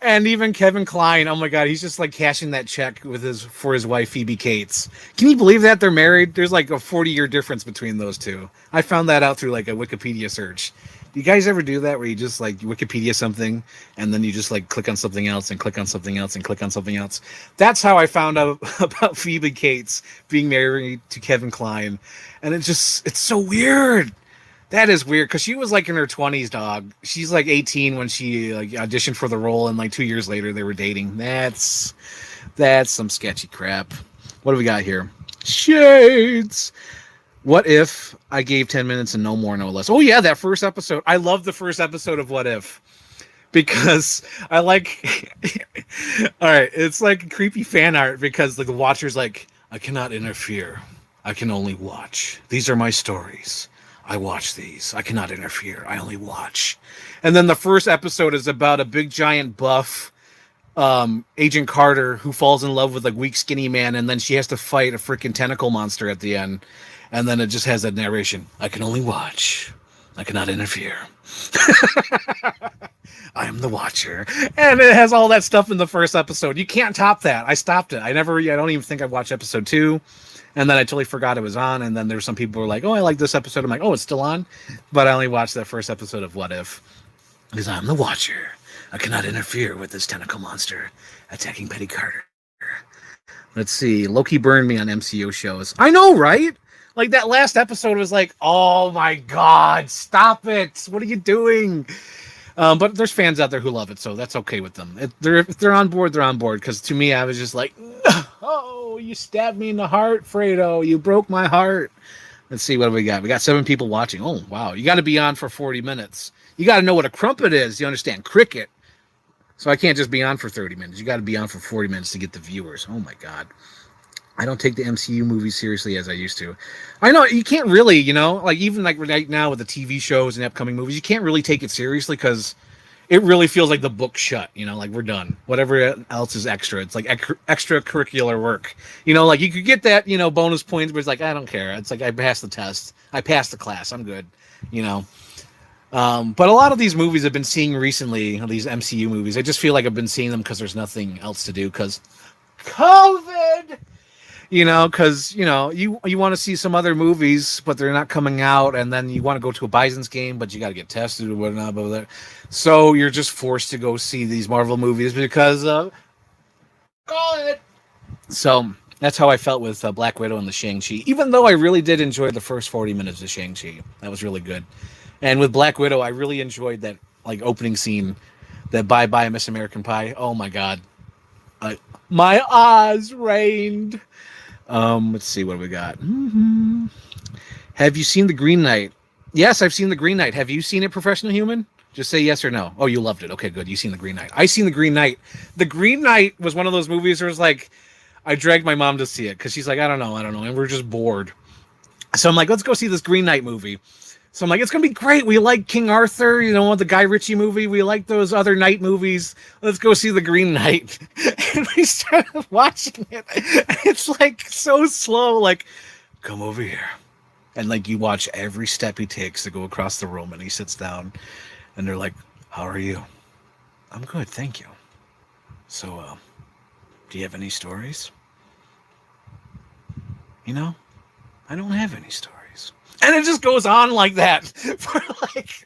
And even Kevin Kline, oh my God, he's just like cashing that check for his wife, Phoebe Cates. Can you believe that they're married? There's like a 40-year difference between those two. I found that out through like a Wikipedia search. Do you guys ever do that where you just like Wikipedia something and then you just like click on something else and click on something else and click on something else? That's how I found out about Phoebe Cates being married to Kevin Kline. And it's so weird. That is weird, because she was like in her 20s, dog. She's like 18 when she like auditioned for the role, and like 2 years later they were dating. That's some sketchy crap. What do we got here? Shades. What If I gave 10 minutes and no more, no less? Oh yeah, that first episode. I love the first episode of What If, because I like. All right, it's like creepy fan art because like the watcher's like, I cannot interfere. I can only watch. These are my stories. I watch these. I cannot interfere. I only watch. And then the first episode is about a big giant buff Agent Carter who falls in love with a weak skinny man, and then she has to fight a freaking tentacle monster at the end. And then it just has that narration. I can only watch. I cannot interfere. I am the watcher. And it has all that stuff in the first episode. You can't top that. I stopped it. I don't even think I watched episode 2. And then I totally forgot it was on. And then there's some people who were like, oh, I like this episode. I'm like, oh, it's still on. But I only watched that first episode of What If. Because I'm the watcher. I cannot interfere with this tentacle monster attacking Betty Carter. Let's see. Loki burned me on MCU shows. I know, right? Like that last episode was like, oh my god, stop it! What are you doing? But there's fans out there who love it, so that's okay with them. If they're on board, they're on board. Because to me, I was just like, oh, you stabbed me in the heart, Fredo. You broke my heart. Let's see, what do we got? We got 7 people watching. Oh, wow. You got to be on for 40 minutes. You got to know what a crumpet is. You understand? Cricket. So I can't just be on for 30 minutes. You got to be on for 40 minutes to get the viewers. Oh, my God. I don't take the MCU movies seriously as I used to. I know you can't really, like even like right now with the TV shows and upcoming movies, you can't really take it seriously because it really feels like the book's shut, like we're done. Whatever else is extra. It's like extracurricular work. Like you could get that, bonus points, but it's like, I don't care. It's like I passed the test. I passed the class. I'm good, But a lot of these movies I've been seeing recently, these MCU movies, I just feel like I've been seeing them because there's nothing else to do because COVID. Because, you want to see some other movies, but they're not coming out, and then you want to go to a Bison's game, but you got to get tested or whatnot. But so you're just forced to go see these Marvel movies because of COVID. So that's how I felt with Black Widow and the Shang-Chi, even though I really did enjoy the first 40 minutes of Shang-Chi. That was really good. And with Black Widow, I really enjoyed that like opening scene, that Bye Bye Miss American Pie. Oh, my God. My eyes rained. Let's see what we got. Mm-hmm. Have you seen The Green Knight? Yes, I've seen The Green Knight. Have you seen it, Professional Human? Just say yes or no. Oh, you loved it. Okay, good. You've seen The Green Knight. I seen The Green Knight. The Green Knight was one of those movies where it's like, I dragged my mom to see it because she's like, I don't know. And we're just bored. So I'm like, let's go see this Green Knight movie. So I'm like, it's going to be great. We like King Arthur, the Guy Ritchie movie. We like those other Knight movies. Let's go see The Green Knight. And we started watching it. It's like so slow, like, come over here. And like you watch every step he takes to go across the room and he sits down and they're like, how are you? I'm good, thank you. So, do you have any stories? I don't have any stories. And it just goes on like that for like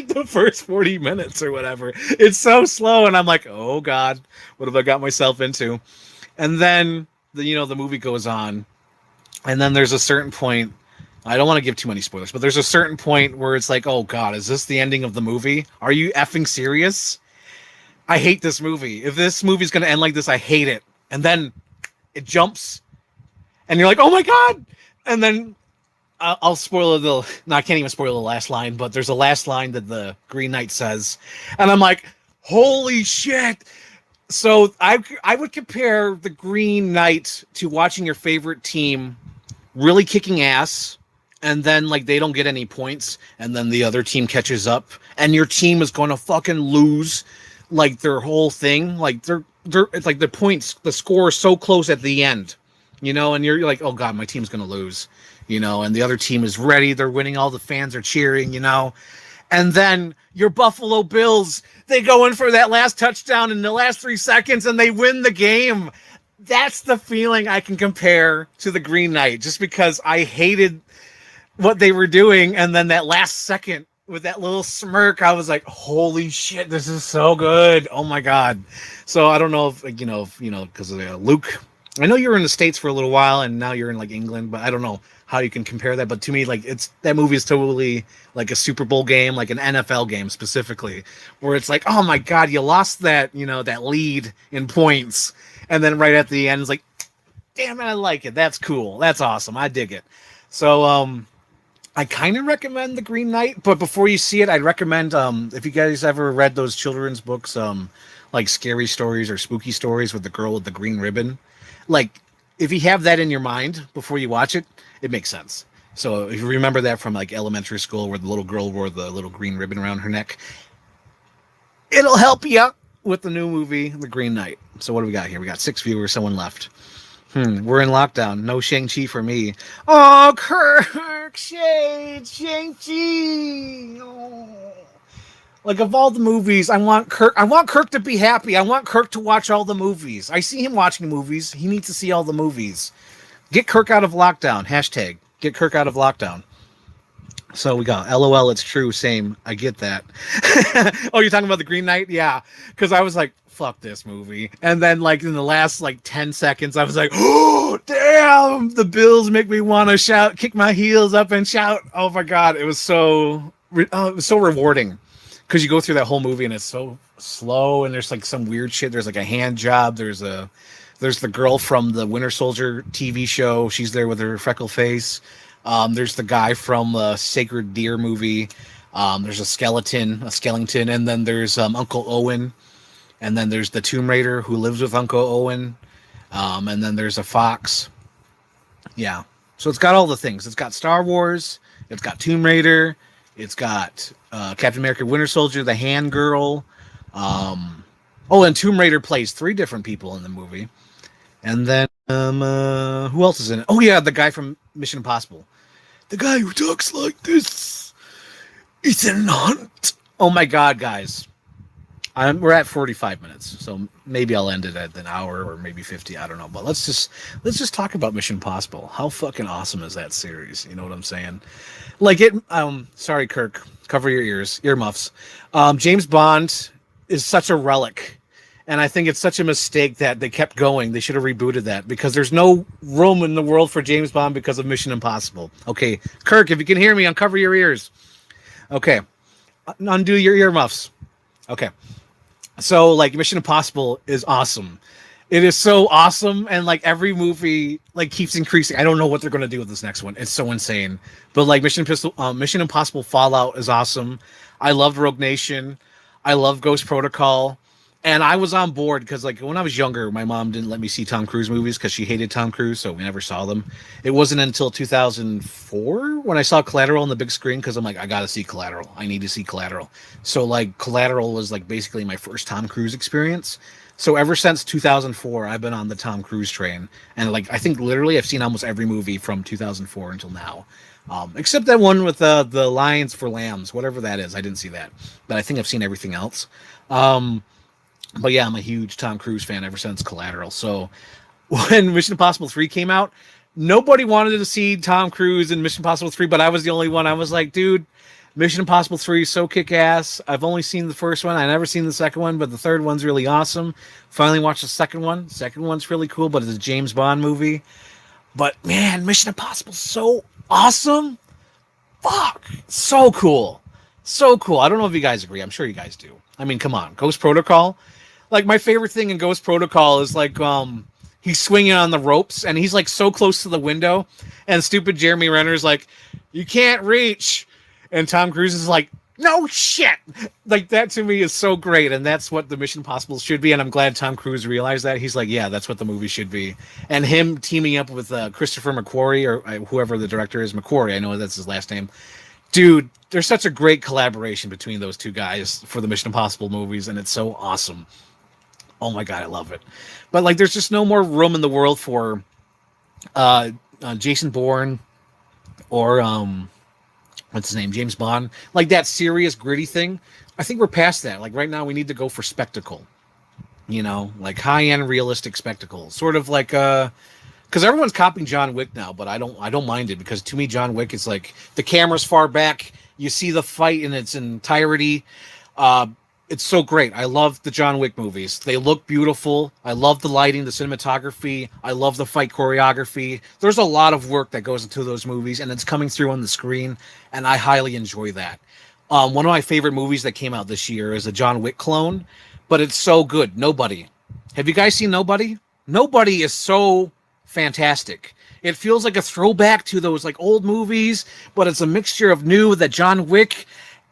the first 40 minutes or whatever. It's so slow. And I'm like, oh God, what have I got myself into? And then the movie goes on. And then there's a certain point. I don't want to give too many spoilers, but there's a certain point where it's like, oh God, is this the ending of the movie? Are you effing serious? I hate this movie. If this movie's going to end like this, I hate it. And then it jumps and you're like, oh my God. And then I'll spoil no, I can't even spoil the last line, but there's a last line that the Green Knight says, and I'm like, holy shit. So I would compare the Green Knight to watching your favorite team really kicking ass, and then like they don't get any points, and then the other team catches up, and your team is going to fucking lose like their whole thing. Like they're it's like the score is so close at the end, and you're like, oh God, my team's going to lose. And the other team is ready. They're winning. All the fans are cheering, And then your Buffalo Bills, they go in for that last touchdown in the last 3 seconds and they win the game. That's the feeling I can compare to the Green Knight, just because I hated what they were doing. And then that last second with that little smirk, I was like, holy shit, this is so good. Oh my God. So I don't know if, because of Luke, I know you were in the States for a little while and now you're in like England, but I don't know how you can compare that. But to me, like that movie is totally like a Super Bowl game, like an NFL game specifically, where it's like, oh my God, you lost that, that lead in points. And then right at the end, it's like, damn it, I like it. That's cool. That's awesome. I dig it. So, I kind of recommend The Green Knight, but before you see it, I'd recommend, if you guys ever read those children's books, like scary stories or spooky stories with the girl with the green ribbon, like if you have that in your mind before you watch it, it makes sense. So if you remember that from like elementary school where the little girl wore the little green ribbon around her neck, it'll help you out with the new movie, The Green Knight. So what do we got here? We got 6 viewers, someone left. We're in lockdown. No Shang-Chi for me. Oh, Kirk, Shang-Chi. Oh. Like of all the movies, I want Kirk to be happy. I want Kirk to watch all the movies. I see him watching movies. He needs to see all the movies. Get Kirk out of lockdown. Hashtag get Kirk out of lockdown. So we got LOL, it's true, same. I get that. Oh, you're talking about the Green Knight? Yeah. Because I was like, fuck this movie. And then, like, in the last, like, 10 seconds, I was like, oh, damn, the Bills make me want to shout, kick my heels up and shout. Oh, my God. It was so rewarding. Because you go through that whole movie and it's so slow and there's, like, some weird shit. There's, like, a hand job. There's the girl from the Winter Soldier TV show. She's there with her freckle face. There's the guy from the Sacred Deer movie. There's a skeleton, and then there's Uncle Owen, and then there's the Tomb Raider who lives with Uncle Owen, and then there's a fox. Yeah, so it's got all the things. It's got Star Wars, it's got Tomb Raider, it's got Captain America: Winter Soldier, the Hand Girl. And Tomb Raider plays 3 different people in the movie, and then who else is in it? Oh yeah, the guy from Mission Impossible. The guy who talks like this, Ethan Hunt. Oh my God, guys. We're at 45 minutes, so maybe I'll end it at an hour or maybe 50. I don't know, but let's just talk about Mission Impossible. How fucking awesome is that series? You know what I'm saying? Like it. Sorry, Kirk. Cover your earmuffs. James Bond is such a relic. And I think it's such a mistake that they kept going. They should have rebooted that because there's no room in the world for James Bond because of Mission Impossible. Okay, Kirk, if you can hear me, uncover your ears. Okay, undo your earmuffs. Okay, so like Mission Impossible is awesome. It is so awesome, and like every movie like keeps increasing. I don't know what they're gonna do with this next one. It's so insane. But like Mission Impossible Fallout is awesome. I loved Rogue Nation. I love Ghost Protocol. And I was on board because, like, when I was younger, my mom didn't let me see Tom Cruise movies because she hated Tom Cruise, so we never saw them. It wasn't until 2004 when I saw Collateral on the big screen because I'm like, I gotta see Collateral. I need to see Collateral. So, like, Collateral was, like, basically my first Tom Cruise experience. So ever since 2004, I've been on the Tom Cruise train. And, like, I think literally I've seen almost every movie from 2004 until now. Except that one with the Lions for Lambs, whatever that is. I didn't see that. But I think I've seen everything else. But yeah, I'm a huge Tom Cruise fan ever since Collateral. So when Mission Impossible 3 came out, nobody wanted to see Tom Cruise in Mission Impossible 3, but I was the only one. I was like, dude, Mission Impossible 3 is so kick-ass. I've only seen the first one. I've never seen the second one, but the third one's really awesome. Finally watched the second one. Second one's really cool, but it's a James Bond movie. But man, Mission Impossible's so awesome. Fuck. So cool. So cool. I don't know if you guys agree. I'm sure you guys do. I mean, come on. Ghost Protocol. Like, my favorite thing in Ghost Protocol is, like, he's swinging on the ropes, and he's, like, so close to the window, and stupid Jeremy Renner's like, you can't reach, and Tom Cruise is like, no shit! Like, that to me is so great, and that's what the Mission Impossible should be, and I'm glad Tom Cruise realized that. He's like, yeah, that's what the movie should be. And him teaming up with Christopher McQuarrie, or whoever the director is, McQuarrie, I know that's his last name. Dude, there's such a great collaboration between those two guys for the Mission Impossible movies, and it's so awesome. Oh my God, I love it. But like, there's just no more room in the world for Jason Bourne or what's his name, James Bond. Like that serious, gritty thing. I think we're past that. Like right now, we need to go for spectacle. You know, like high-end, realistic spectacle. Sort of like because everyone's copying John Wick now, but I don't mind it because to me, John Wick is like the camera's far back. You see the fight in its entirety. It's so great. I love the John Wick movies. They look beautiful. I love the lighting, the cinematography. I love the fight choreography. There's a lot of work that goes into those movies, and it's coming through on the screen, and I highly enjoy that. One of my favorite movies that came out this year is a John Wick clone, but it's so good. Nobody. Have you guys seen Nobody? Nobody is so fantastic. It feels like a throwback to those like old movies, but it's a mixture of new with that John Wick.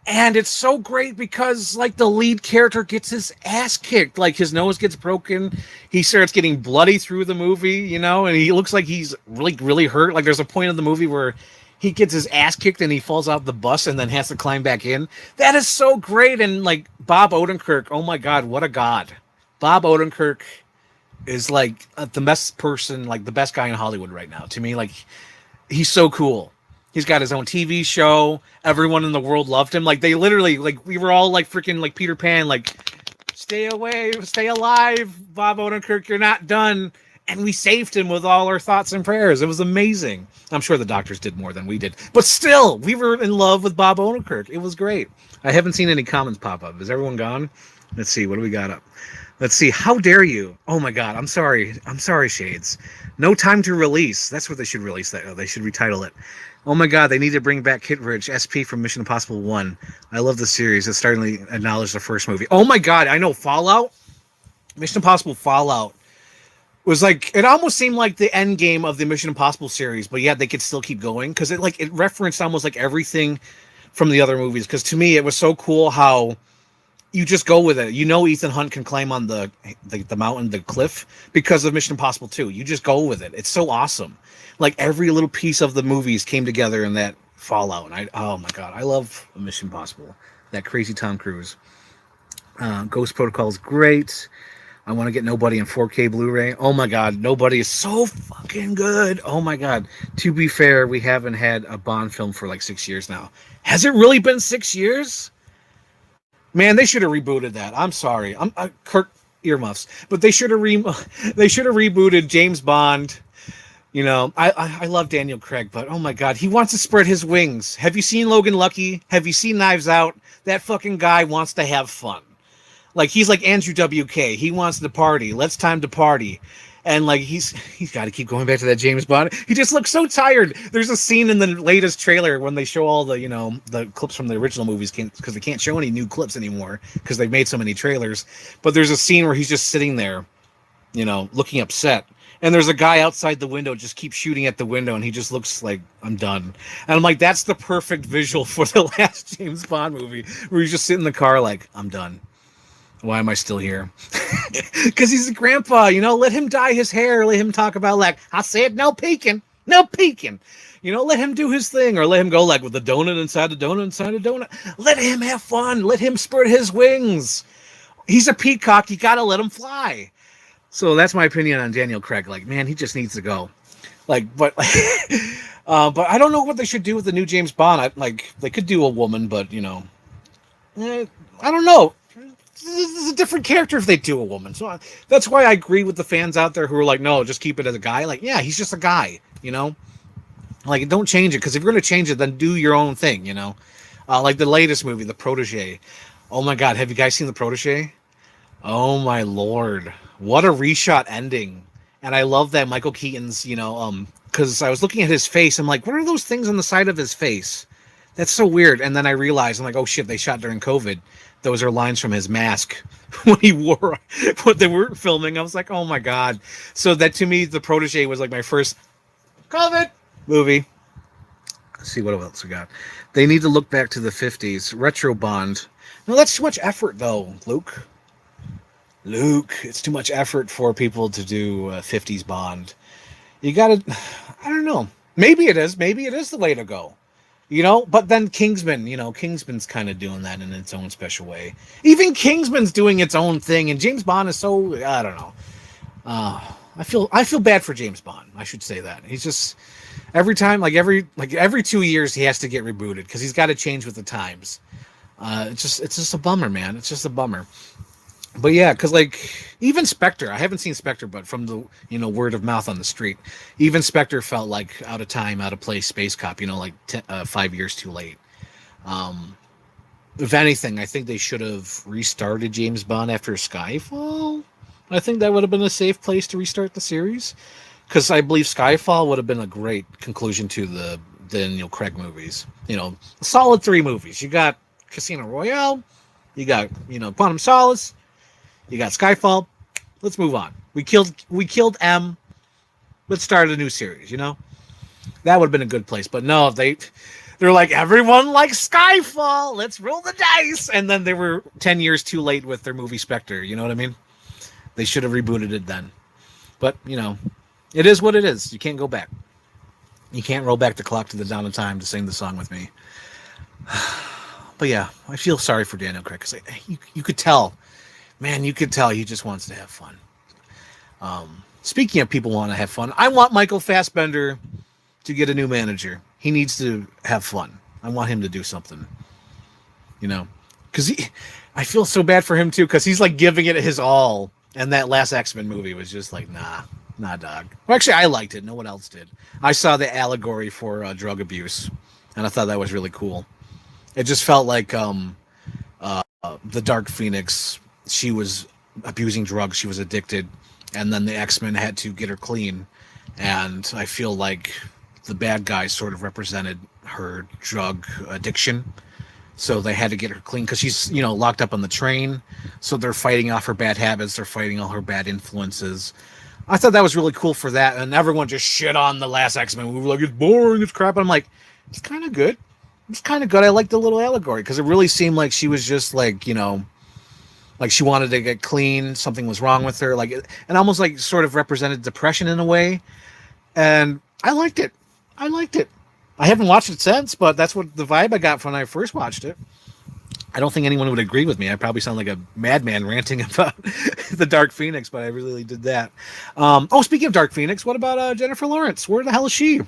And it's so great because, like, the lead character gets his ass kicked. Like, his nose gets broken. He starts getting bloody through the movie, you know, and he looks like he's really, really hurt. Like, there's a point in the movie where he gets his ass kicked and he falls out the bus and then has to climb back in. That is so great. And, like, Bob Odenkirk, oh, my God, what a god. Bob Odenkirk is, like, the best person, like, the best guy in Hollywood right now. To me, like, he's so cool. He's got his own TV show. Everyone in the world loved him. Like, they literally, like, we were all like freaking like Peter Pan, like, stay away, stay alive, Bob Odenkirk, you're not done. And we saved him with all our thoughts and prayers. It was amazing. I'm sure the doctors did more than we did. But still, we were in love with Bob Odenkirk. It was great. I haven't seen any comments pop up. Is everyone gone? Let's see. What do we got up? Let's see. How dare you? Oh my God. I'm sorry. I'm sorry, Shades. No time to release. That's what they should release. That. They should retitle it. Oh my God. They need to bring back Kittredge, SP from Mission Impossible 1. I love the series. It startlingly acknowledged the first movie. Oh my God. I know. Fallout. Mission Impossible Fallout was like, it almost seemed like the end game of the Mission Impossible series, but yet they could still keep going because it referenced almost like everything from the other movies. Because to me, it was so cool how you just go with it. You know, Ethan Hunt can climb on the mountain, the cliff, because of Mission Impossible 2. You just go with it. It's so awesome. Like every little piece of the movies came together in that Fallout. And oh my God, I love Mission Impossible. That crazy Tom Cruise. Ghost Protocol is great. I want to get Nobody in 4K Blu-ray. Oh my God, Nobody is so fucking good. Oh my God. To be fair, we haven't had a Bond film for like 6 years now. Has it really been 6 years? Man, they should have rebooted that. I'm sorry. Kirk earmuffs, but they should have rebooted James Bond. You know, I love Daniel Craig, but oh my God, he wants to spread his wings. Have you seen Logan Lucky? Have you seen Knives Out? That fucking guy wants to have fun. Like, he's like Andrew WK. He wants to party. Let's time to party. And like he's got to keep going back to that James Bond. He just looks so tired. There's a scene in the latest trailer when they show all the, you know, the clips from the original movies because they can't show any new clips anymore because they've made so many trailers. But there's a scene where he's just sitting there, you know, looking upset. And there's a guy outside the window just keeps shooting at the window, and he just looks like, I'm done. And I'm like, that's the perfect visual for the last James Bond movie, where he's just sitting in the car like, I'm done. Why am I still here? Because he's a grandpa, you know, let him dye his hair, let him talk about, like, I said no peeking, no peeking. You know, let him do his thing, or let him go, like, with a donut inside a donut inside a donut. Let him have fun. Let him spread his wings. He's a peacock. You got to let him fly. So that's my opinion on Daniel Craig. Like, man, he just needs to go. Like, but I don't know what they should do with the new James Bond. They could do a woman, but, you know, I don't know. This is a different character if they do a woman. So that's why I agree with the fans out there who are like, no, just keep it as a guy. Like, yeah, he's just a guy, you know? Like, don't change it, because if you're going to change it, then do your own thing, you know? Like the latest movie, The Protege. Oh my God, have you guys seen The Protege? Oh my Lord. What a reshot ending. And I love that Michael Keaton's, you know, because I was looking at his face. I'm like, what are those things on the side of his face? That's so weird. And then I realized, I'm like, oh shit, they shot during COVID. Those are lines from his mask when he wore what they were filming. I was like, oh my God. So that, to me, The Protege was like my first COVID movie. Let's see what else we got. They need to look back to the 50s. Retro Bond. No, that's too much effort, though, Luke. It's too much effort for people to do 50s Bond. You gotta, I don't know. Maybe it is. Maybe it is the way to go. You know, but then Kingsman, you know, Kingsman's kind of doing that in its own special way. Even Kingsman's doing its own thing, and James Bond is so, I don't know. I feel bad for James Bond. I should say that. He's just every time, every 2 years, he has to get rebooted because he's got to change with the times. It's just a bummer, man. It's just a bummer. But yeah, because even Spectre, I haven't seen Spectre, but from the, you know, word of mouth on the street, even Spectre felt like out of time, out of place, Space Cop, you know, 5 years too late. If anything, I think they should have restarted James Bond after Skyfall. I think that would have been a safe place to restart the series, because I believe Skyfall would have been a great conclusion to the Daniel Craig movies. You know, a solid 3 movies. You got Casino Royale, you got, you know, Quantum Solace. You got Skyfall. Let's move on. We killed M. Let's start a new series, you know? That would have been a good place. But no, they're like, everyone likes Skyfall. Let's roll the dice. And then they were 10 years too late with their movie Spectre. You know what I mean? They should have rebooted it then. But, you know, it is what it is. You can't go back. You can't roll back the clock to the dawn of time to sing the song with me. But yeah, I feel sorry for Daniel Craig, because you could tell. Man, you could tell he just wants to have fun. Speaking of people want to have fun, I want Michael Fassbender to get a new manager. He needs to have fun. I want him to do something. You know, because I feel so bad for him too, because he's like giving it his all. And that last X-Men movie was just like, nah, Nah, dog. Well, actually, I liked it. No one else did. I saw the allegory for drug abuse, and I thought that was really cool. It just felt like the Dark Phoenix. She was abusing drugs. She was addicted, and then the X-Men had to get her clean. And I feel like the bad guys sort of represented her drug addiction. So they had to get her clean because she's, locked up on the train. So they're fighting off her bad habits. They're fighting all her bad influences. I thought that was really cool for that. And everyone just shit on the last X-Men movie. Like, it's boring, it's crap. And I'm like, it's kind of good. It's kind of good. I like the little allegory because it really seemed like she was just like, like she wanted to get clean. Something was wrong with her. Like, and almost like sort of represented depression in a way. And I liked it. I haven't watched it since, but that's what the vibe I got when I first watched it. I don't think anyone would agree with me. I probably sound like a madman ranting about the Dark Phoenix, but I really did that. Speaking of Dark Phoenix, what about Jennifer Lawrence? Where the hell is she?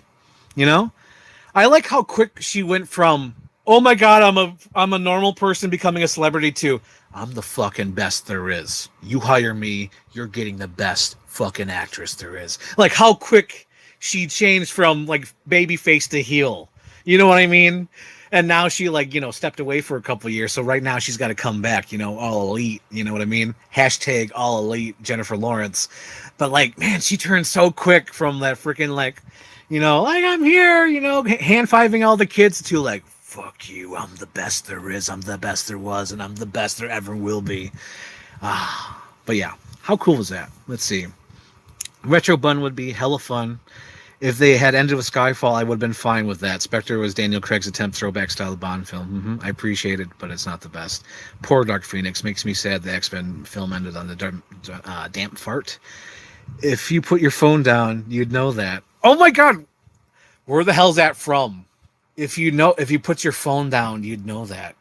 I like how quick she went from, oh my God, I'm a normal person becoming a celebrity to, I'm the fucking best there is. You hire me, you're getting the best fucking actress there is. Like how quick she changed from like baby face to heel. You know what I mean? And now she stepped away for a couple of years. So right now she's got to come back, all elite. You know what I mean? Hashtag all elite Jennifer Lawrence. But like, man, she turned so quick from that freaking like I'm here, hand fiving all the kids to like, fuck you. I'm the best there is. I'm the best there was. And I'm the best there ever will be. But yeah, how cool was that? Let's see. Retro Bun would be hella fun. If they had ended with Skyfall, I would have been fine with that. Spectre was Daniel Craig's attempt throwback style Bond film. I appreciate it, but it's not the best. Poor Dark Phoenix. Makes me sad the X-Men film ended on the damp fart. If you put your phone down, you'd know that. Oh my God! Where the hell's that from? If you put your phone down, you'd know that.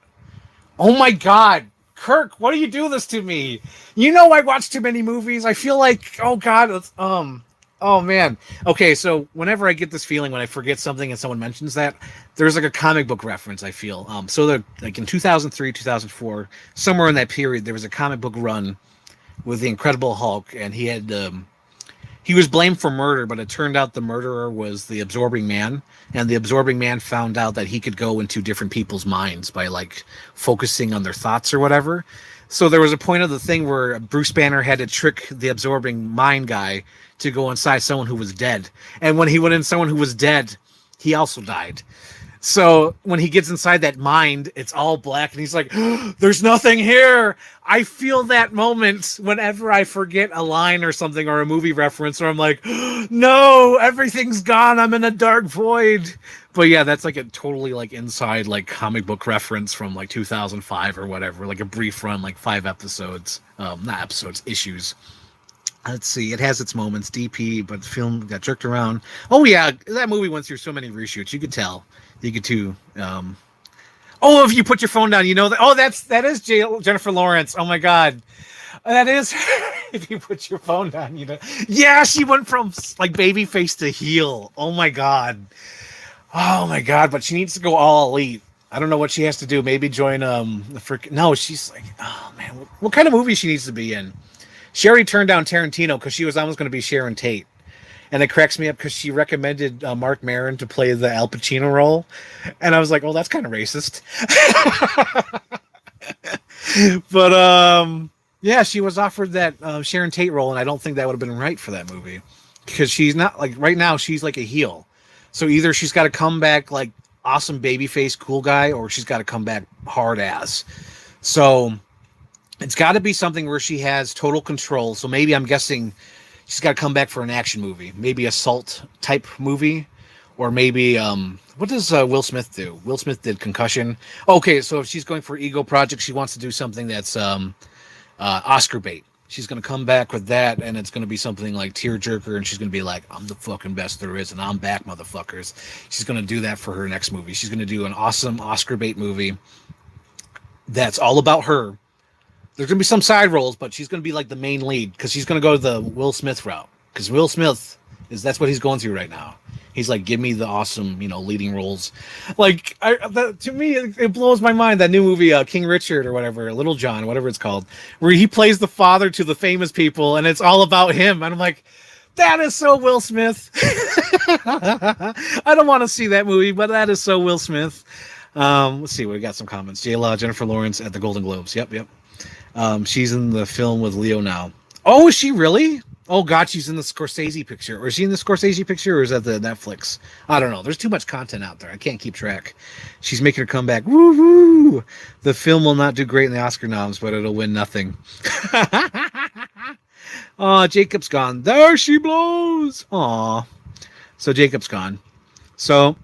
Oh my God! Kirk, why do you do this to me? I watch too many movies. I feel like, oh God, oh man. Okay, so whenever I get this feeling when I forget something and someone mentions that, there's like a comic book reference, I feel. So like in 2003, 2004, somewhere in that period, there was a comic book run with the Incredible Hulk, and he was blamed for murder, but it turned out the murderer was the Absorbing Man, and the Absorbing Man found out that he could go into different people's minds by like focusing on their thoughts or whatever. So there was a point of the thing where Bruce Banner had to trick the Absorbing Mind guy to go inside someone who was dead. And when he went in someone who was dead, he also died. So when he gets inside that mind, it's all black and he's like, there's nothing here. I feel that moment whenever I forget a line or something or a movie reference, or I'm like, no, everything's gone. I'm in a dark void. But yeah, that's like a totally like inside like comic book reference from like 2005 or whatever, like a brief run, like 5 episodes, not episodes, issues. Let's see. It has its moments, DP, but the film got jerked around. Oh yeah, that movie went through so many reshoots. You could tell. You could too. If you put your phone down, that. Oh, that is Jennifer Lawrence. Oh my God, that is. If you put your phone down, Yeah, she went from like baby face to heel. Oh my God. But she needs to go all elite. I don't know what she has to do. Maybe join the freaking. No, she's like, oh man, what kind of movie she needs to be in? She already turned down Tarantino because she was almost going to be Sharon Tate. And it cracks me up because she recommended Mark Maron to play the Al Pacino role. And I was like, oh, that's kind of racist. But, yeah, she was offered that Sharon Tate role, and I don't think that would have been right for that movie. Because she's not, like, right now, she's like a heel. So either she's got to come back, like, awesome babyface cool guy, or she's got to come back hard ass. So it's got to be something where she has total control. So maybe I'm guessing she's got to come back for an action movie, maybe assault type movie, or maybe what does Will Smith do? Will Smith did Concussion. Okay, so if she's going for Ego Project, she wants to do something that's Oscar bait. She's going to come back with that, and it's going to be something like Tearjerker, and she's going to be like, I'm the fucking best there is, and I'm back, motherfuckers. She's going to do that for her next movie. She's going to do an awesome Oscar bait movie that's all about her. There's going to be some side roles, but she's going to be like the main lead, because she's going to go the Will Smith route, because Will Smith that's what he's going through right now. He's like, give me the awesome, leading roles. Like, to me, it blows my mind, that new movie, King Richard or whatever, Little John, whatever it's called, where he plays the father to the famous people, and it's all about him. And I'm like, That is so Will Smith. I don't want to see that movie, but that is so Will Smith. Let's see. We got some comments. J-Law, Jennifer Lawrence at the Golden Globes. Yep. She's in the film with Leo now. Oh, is she really? Oh, God, she's in the Scorsese picture. Or is she in the Scorsese picture, or is that the Netflix? I don't know. There's too much content out there. I can't keep track. She's making her comeback. Woo-hoo! The film will not do great in the Oscar noms, but it'll win nothing. Oh, Jacob's gone. There she blows. Aw. So Jacob's gone. So,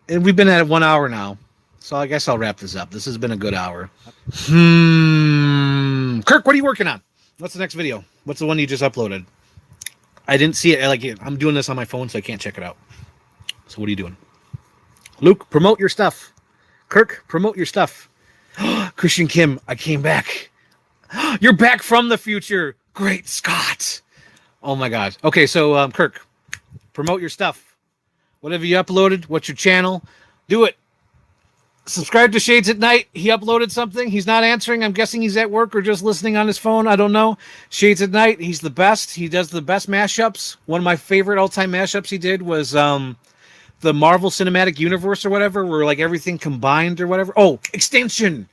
and we've been at it 1 hour now. So I guess I'll wrap this up. This has been a good hour. Kirk, what are you working on? What's the next video? What's the one you just uploaded? I didn't see it. Like, I'm doing this on my phone, so I can't check it out. So what are you doing? Luke, promote your stuff. Kirk, promote your stuff. Christian Kim, I came back. You're back from the future. Great Scott. Oh my God. Okay, so Kirk, promote your stuff. Whatever you uploaded, what's your channel? Do it. Subscribe to Shades at Night. He uploaded something. He's not answering. I'm guessing he's at work or just listening on his phone. I don't know. Shades at Night. He's the best. He does the best mashups. One of my favorite all-time mashups he did was the Marvel Cinematic Universe or whatever, where like everything combined or whatever. Oh, Extinction.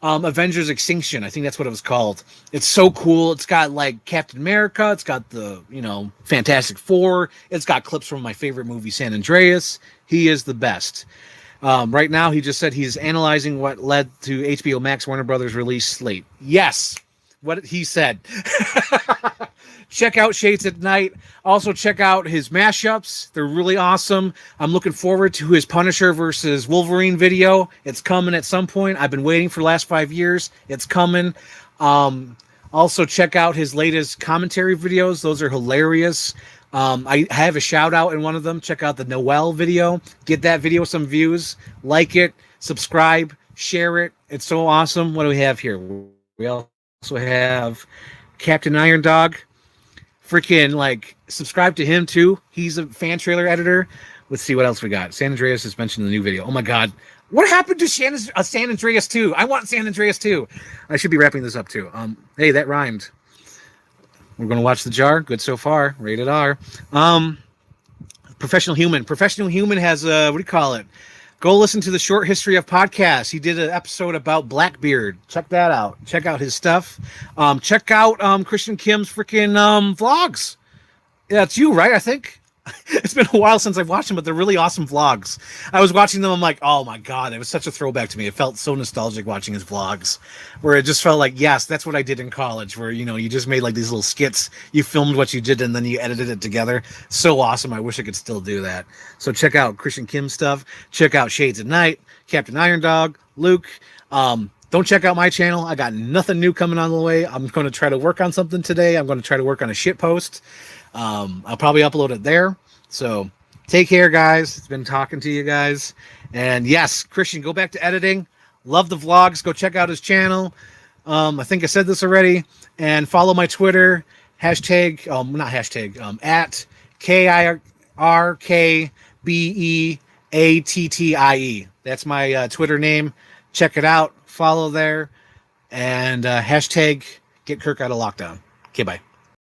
Avengers Extinction. I think that's what it was called. It's so cool. It's got like Captain America. It's got the, Fantastic Four. It's got clips from my favorite movie, San Andreas. He is the best. Right now, he just said he's analyzing what led to HBO Max Warner Brothers release slate. Yes, what he said. Check out Shades at Night. Also, check out his mashups. They're really awesome. I'm looking forward to his Punisher versus Wolverine video. It's coming at some point. I've been waiting for the last 5 years. It's coming. Also, check out his latest commentary videos. Those are hilarious. I have a shout out in one of them. Check out the Noel video. Get that video some views. Like it. Subscribe. Share it. It's so awesome. What do we have here? We also have Captain Iron Dog. Freaking, subscribe to him, too. He's a fan trailer editor. Let's see what else we got. San Andreas is mentioned in the new video. Oh, my God. What happened to San Andreas 2? I want San Andreas 2. I should be wrapping this up, too. Hey, that rhymed. We're going to watch The Jar. Good so far. Rated R. Professional Human. Professional Human has what do you call it? Go listen to the Short History of Podcasts. He did an episode about Blackbeard. Check that out. Check out his stuff. Check out Christian Kim's freaking vlogs. Yeah, it's you, right? I think. It's been a while since I've watched them, but they're really awesome vlogs. I was watching them. I'm like, oh my God, it was such a throwback to me. It felt so nostalgic watching his vlogs, where it just felt like, yes, that's what I did in college, where, you just made like these little skits. You filmed what you did and then you edited it together. So awesome. I wish I could still do that. So check out Christian Kim's stuff. Check out Shades at Night, Captain Iron Dog, Luke. Don't check out my channel. I got nothing new coming on the way. I'm going to try to work on something today. I'm going to try to work on a shit post. I'll probably upload it there. So take care, guys. It's been talking to you guys. And yes, Christian, go back to editing. Love the vlogs. Go check out his channel. I think I said this already. And follow my Twitter. Hashtag, not hashtag, at KIRKBEATTIE. That's my Twitter name. Check it out. Follow there. And hashtag get Kirk out of lockdown. Okay, bye.